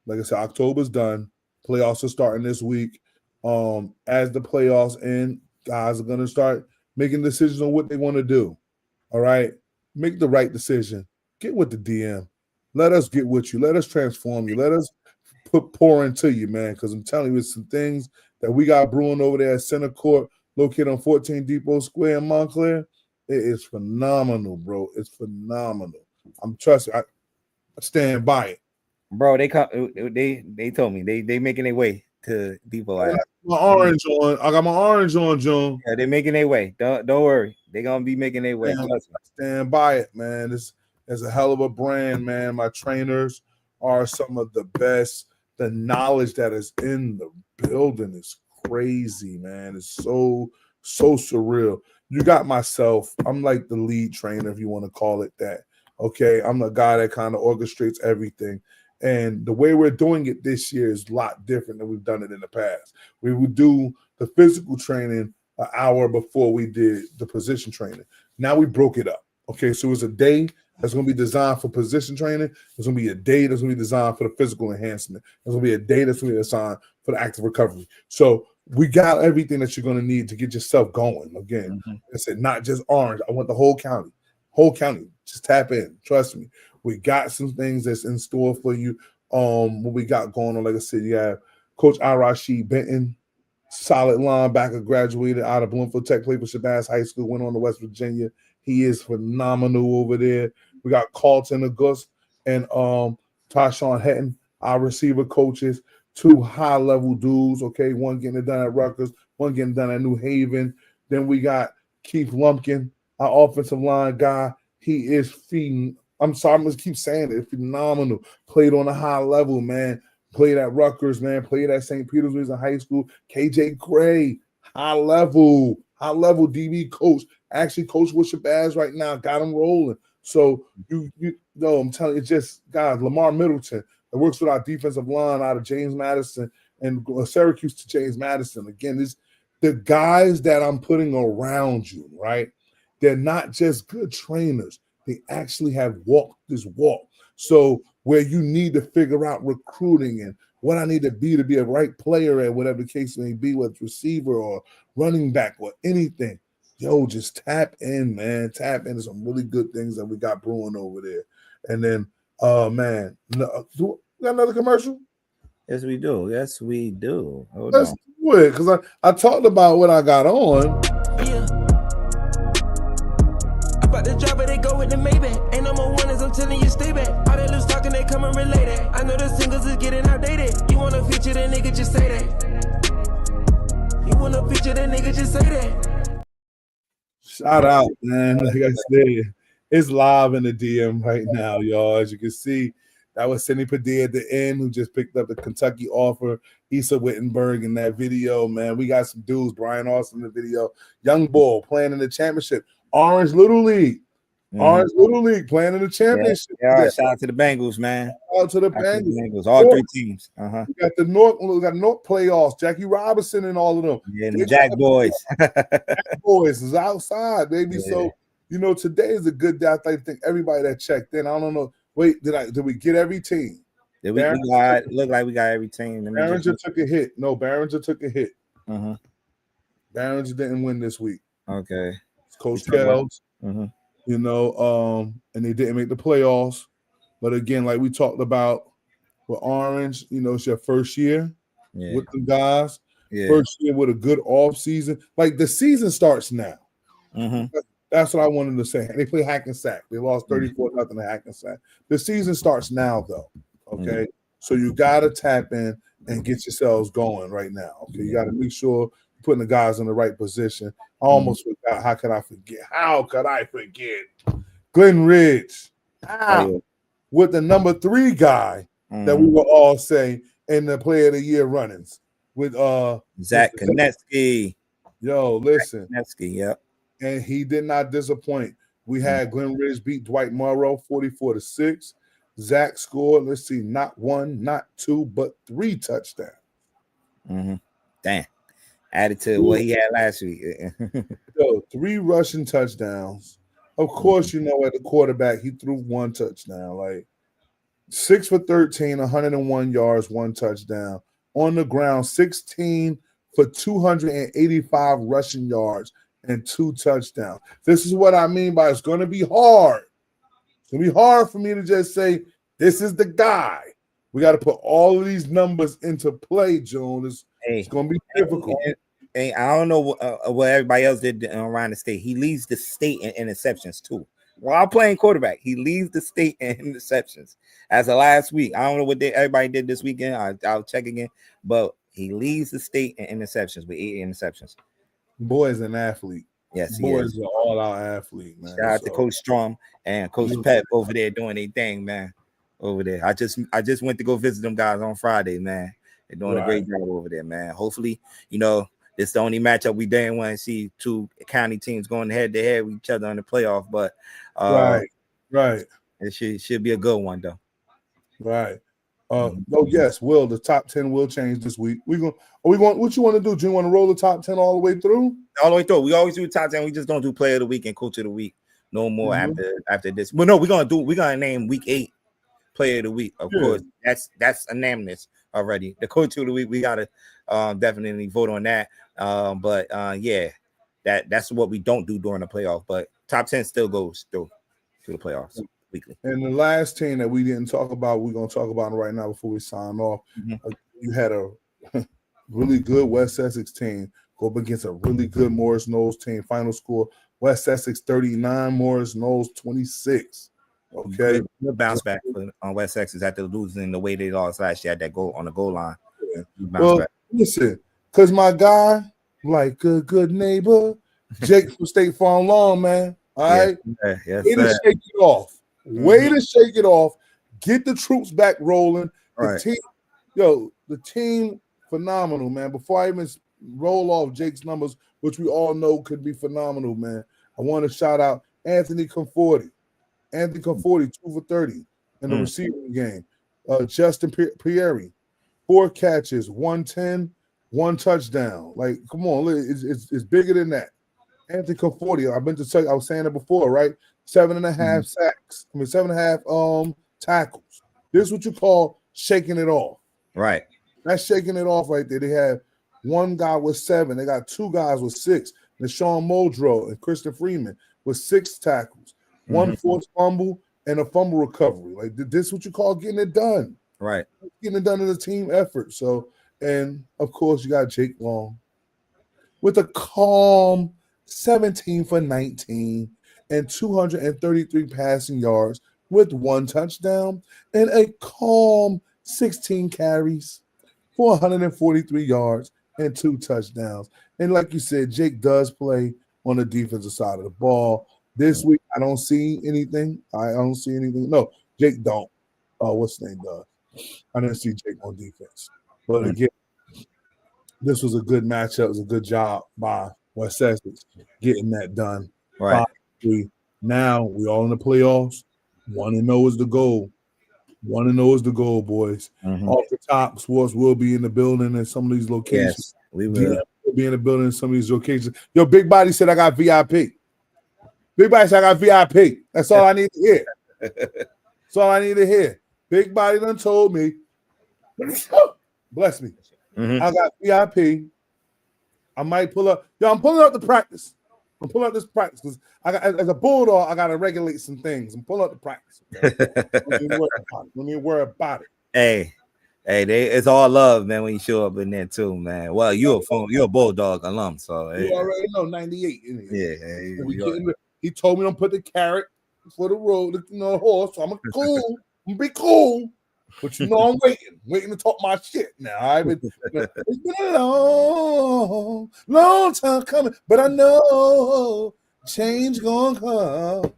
Like I said, October's done. Playoffs are starting this week. As the playoffs end, guys are gonna start making decisions on what they want to do. All right, make the right decision. Get with the DM. Let us get with you. Let us transform you. Let us pour into you, man. Because I'm telling you, it's some things that we got brewing over there at Center Court, located on 14 Depot Square in Montclair. It is phenomenal, bro. It's phenomenal. I'm trusting. I stand by it.
Bro, they told me they making their way to Depot.
I got my orange on. I got my orange on, June.
Yeah, they're making their way. Don't worry. They're gonna be making their way.
Stand by it, man. This is a hell of a brand, man. My trainers are some of the best. The knowledge that is in the building is crazy, man. It's so surreal. You got myself. I'm like the lead trainer, if you want to call it that. Okay, I'm the guy that kind of orchestrates everything. And the way we're doing it this year is a lot different than we've done it in the past. We would do the physical training an hour before we did the position training. Now we broke it up. Okay, so it's a day that's going to be designed for position training. There's going to be a day that's going to be designed for the physical enhancement. There's going to be a day that's going to be designed for the active recovery. So we got everything that you're going to need to get yourself going. Again, I said, not just Orange. I want the whole county. Whole county. Just tap in. Trust me. We got some things that's in store for you. What we got going on, like I said, you have Coach Rashid Benton, solid linebacker, graduated out of Bloomfield Tech, played for Shabazz High School, went on to West Virginia. He is phenomenal over there. We got Carlton August and Tyshawn Hetton, our receiver coaches, two high-level dudes, okay? One getting it done at Rutgers, one getting it done at New Haven. Then we got Keith Lumpkin, our offensive line guy. He is feeding. I'm sorry, I'm going to keep saying it. Phenomenal. Played on a high level, man. Played at Rutgers, man. Played at St. Peter's in high school. KJ Gray, high level DB coach. Actually, coach with Shabazz right now. Got him rolling. So, you know, I'm telling you, just, guys, Lamar Middleton, that works with our defensive line out of James Madison and Syracuse to James Madison. Again, the guys that I'm putting around you, right? They're not just good trainers. They actually have walked this walk. So where you need to figure out recruiting and what I need to be a right player at whatever the case may be, whether it's receiver or running back or anything, yo, just tap in, man. Tap into some really good things that we got brewing over there. And then, man, do we got another commercial?
Yes, we do. Yes, we do.
Let's do it, because I talked about what I got on.
About the drop, but they go with the Maybach. Ain't no more winners, I'm telling you, stay back. All that loose talking, they come and relate it. I know the singles is getting outdated. You wanna feature that nigga, just say that. You wanna feature that nigga, just say that.
Shout out, man. Like I said, it's live in the DM right now, y'all. As you can see, that was Cindy Padilla at the end, who just picked up the Kentucky offer. Issa Wittenberg in that video, man. We got some dudes, Brian Austin in the video. Young Bull playing in the championship. Orange Little League. Orange Little League playing in the championship.
Yeah, shout out to the Bengals, man.
Shout out to the Bengals.
All three teams.
We got the North playoffs. Jackie Robinson and all of them.
Yeah, and the Jack Boys.
Jack Boys is outside, baby. Yeah. So, you know, today is a good day. I think everybody that checked in. I don't know. Wait, did we get every team?
Look like we got every team.
Barringer took a hit. No, Barringer took a hit. Barringer didn't win this week.
Okay.
Coach Kells, you know, and they didn't make the playoffs. But again, like we talked about with Orange, you know, it's your first year with the guys. First year with a good off season. Like the season starts now. That's what I wanted to say. They play Hackensack. They lost 34-0 to Hackensack. The season starts now, though. Okay, so you got to tap in and get yourselves going right now. Okay, you got to make sure putting the guys in the right position. I almost forgot. How could I forget? Glenn Ridge with the number 3 guy that we were all saying in the Player of the Year runnings with
Zach Konetsky.
Yo, listen.
Konetsky, yep.
And he did not disappoint. We had Glenn Ridge beat Dwight Morrow 44-6. Zach scored, let's see, not 1, not 2, but 3 touchdowns.
Damn. Added to what he had last week.
So 3 rushing touchdowns. Of course, you know, at the quarterback, he threw one touchdown. Like 6 for 13, 101 yards, one touchdown. On the ground, 16 for 285 rushing yards and 2 touchdowns. This is what I mean by it's going to be hard. It's going to be hard for me to just say, this is the guy. We got to put all of these numbers into play, June. It's going to be difficult.
And I don't know what everybody else did around the state. He leads the state in interceptions too. While playing quarterback, he leads the state in interceptions. As of last week, I don't know what everybody did this weekend. I'll check again, but he leads the state in interceptions with 8 interceptions.
Boy is an athlete.
Yes,
Boy is an all-out athlete, man.
Shout out to Coach Strom and Coach Pep over there doing their thing, man. Over there, I just went to go visit them guys on Friday, man. They're doing a great job over there, man. Hopefully, you know, this is the only matchup we didn't want to see 2 county teams going head to head with each other in the playoff, but
right.
It should be a good one though.
Right. Oh yes, Will, the top 10 will change this week. What you want to do? Do you want to roll the top 10 all the way through?
All the way through. We always do top 10. We just don't do player of the week and coach of the week. No more after this. Well, no, we're gonna name week 8 player of the week. Of course, that's unanimous already. The coach of the week, we gotta definitely vote on that. But that's what we don't do during the playoff. But top 10 still goes through to the playoffs weekly.
And the last team that we didn't talk about, we're gonna talk about it right now before we sign off. You had a really good West Essex team go up against a really good Morris Knowles team. Final score: West Essex 39, Morris Knowles 26. Okay,
good bounce back on West Essex after losing the way they lost last year at that goal on the goal line.
Well, listen, because my guy, like a good neighbor, Jake from State Farm Lawn, man. All right,
yes,
way to shake it off. Way to shake it off. Get the troops back rolling. The team, phenomenal, man. Before I even roll off Jake's numbers, which we all know could be phenomenal, man, I want to shout out Anthony Conforti. 2 for 30 in the receiving game. Justin Pieri, 4 catches, 110, 1 touchdown. Like, come on, it's bigger than that. Anthony Conforti, I've been to tell you, I was saying it before, right? 7.5 sacks. 7.5 tackles. This is what you call shaking it off.
Right.
That's shaking it off right there. They had 1 guy with 7. They got 2 guys with 6. Deshaun Muldrow and Kristen Freeman with 6 tackles. 1 forced fumble and a fumble recovery. Like, this is what you call getting it done.
Right.
Getting it done as a team effort. So, and of course, you got Jake Long with a calm 17 for 19 and 233 passing yards with 1 touchdown and a calm 16 carries for 143 yards and 2 touchdowns. And like you said, Jake does play on the defensive side of the ball. This week, I don't see anything. No, Jake don't. What's his name does? I didn't see Jake on defense. But again, this was a good matchup. It was a good job by West Essex getting that done.
Right.
5-3. Now we all in the playoffs. 1-0 is the goal. 1-0 is the goal, boys. Off the top, sports will be in the building in some of these locations.
Yes, we will.
Be in the building in some of these locations. Yo, Big Body said I got VIP. Big Body said I got VIP. That's all I need to hear. That's all I need to hear. Big Body done told me. Bless me. I got VIP. I might pull up. Yo, I'm pulling up the practice. I'm pulling up this practice because I got, as a bulldog, I got to regulate some things. I'm pulling up the practice. Don't even worry about it.
Hey, it's all love, man. When you show up in there too, man. Well, you're a bulldog alum, so
you already know 98.
Yeah.
He told me don't put the carrot for the road, horse. So I'm gonna be cool. But I'm waiting to talk my shit now. It's been a long time coming, but I know change gonna come.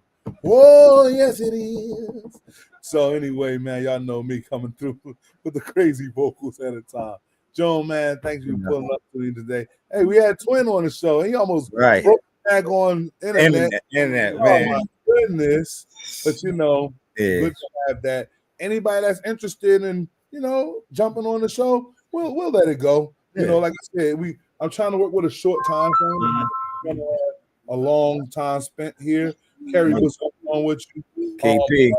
Oh, yes, it is. So anyway, man, y'all know me coming through with the crazy vocals at a time. Joan, man, thanks for pulling up to me today. Hey, we had Twin on the show. He almost broke back on internet.
Internet,
oh,
man.
My goodness. But good to have that. Anybody that's interested in, jumping on the show, we'll let it go. Like I said, I'm trying to work with a short time frame. A long time spent here. Kerry, what's going on with you?
KP.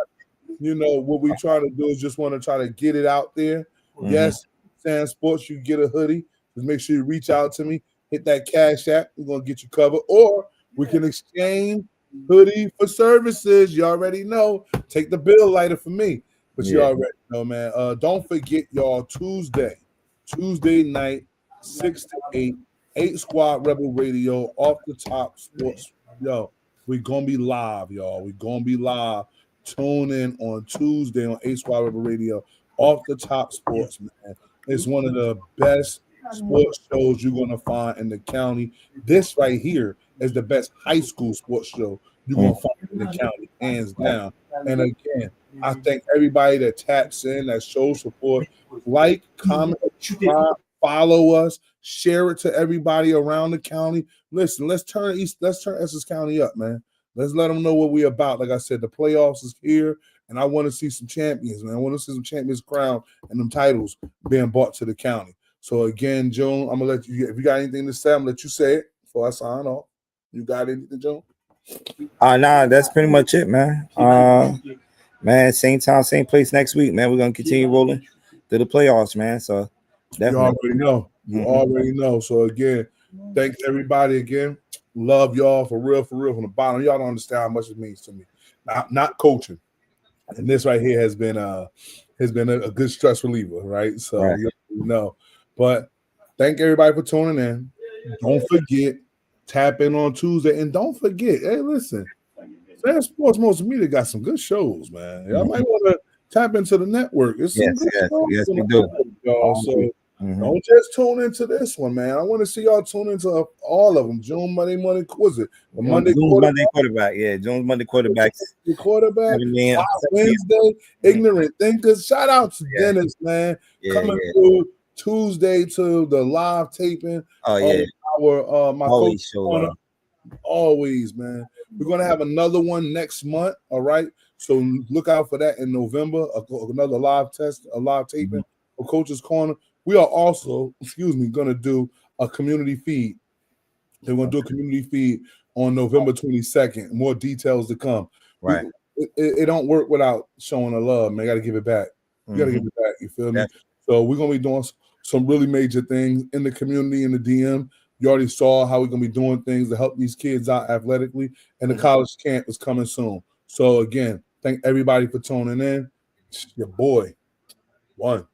You know what we trying to do is just want to try to get it out there. Yes, Sand Sports, you get a hoodie. Just make sure you reach out to me. Hit that Cash App. We're gonna get you covered, or we can exchange hoodie for services. You already know. Take the bill lighter for me, but you already know, man. Don't forget, y'all. Tuesday night, 6 to 8 Squad Rebel Radio off the top sports. Yo, we gonna be live, y'all. We gonna be live. Tune in on Tuesday on 8 Squad Rebel Radio off the top sports, man. It's one of the best sports shows you're gonna find in the county. This right here is the best high school sports show you're gonna find in the county, hands down. And again, I thank everybody that taps in, that shows support. Like, comment, subscribe, follow us, share it to everybody around the county. Listen, let's turn Essex County up, man. Let's let them know what we're about. Like I said, the playoffs is here, and I want to see some champions, man. I want to see some champions crowned and them titles being brought to the county. So again, June, I'm gonna let you. If you got anything to say, I'm gonna let you say it before I sign off. You got anything, June?
Nah, that's pretty much it, man. Man, same time, same place next week, man. We're gonna continue rolling to the playoffs, man. So definitely.
You already know. You already know. So again, thanks everybody again. Love y'all for real, from the bottom. Y'all don't understand how much it means to me. Not coaching, and this right here has been a good stress reliever, right? So you know. But thank everybody for tuning in. Don't forget, tap in on Tuesday, and don't forget, hey, listen, Fan Sports Multimedia got some good shows, man. Y'all might want to tap into the network. It's some good shows.
Yes, we do.
Y'all. So don't just tune into this one, man. I want to see y'all tune into all of them. June Monday, was it? The Monday
quarterback. Yeah, June's Monday quarterback.
The quarterback. Wednesday, Ignorant Thinkers. Shout out to Dennis, man. Coming through Tuesday to the live taping.
Oh, yeah.
Our my
always
coach
show
corner.
up.
Always, man. We're gonna have another one next month. All right. So look out for that in November. Another live taping of Coach's Corner. We are also, gonna do a community feed. They're gonna do a community feed on November 22nd. More details to come.
Right.
It don't work without showing the love, man. You gotta give it back. You gotta give it back. You feel me? So we're gonna be doing some really major things in the community, in the DM. You already saw how we're gonna be doing things to help these kids out athletically, and the college camp is coming soon. So again, thank everybody for tuning in. It's your boy, One.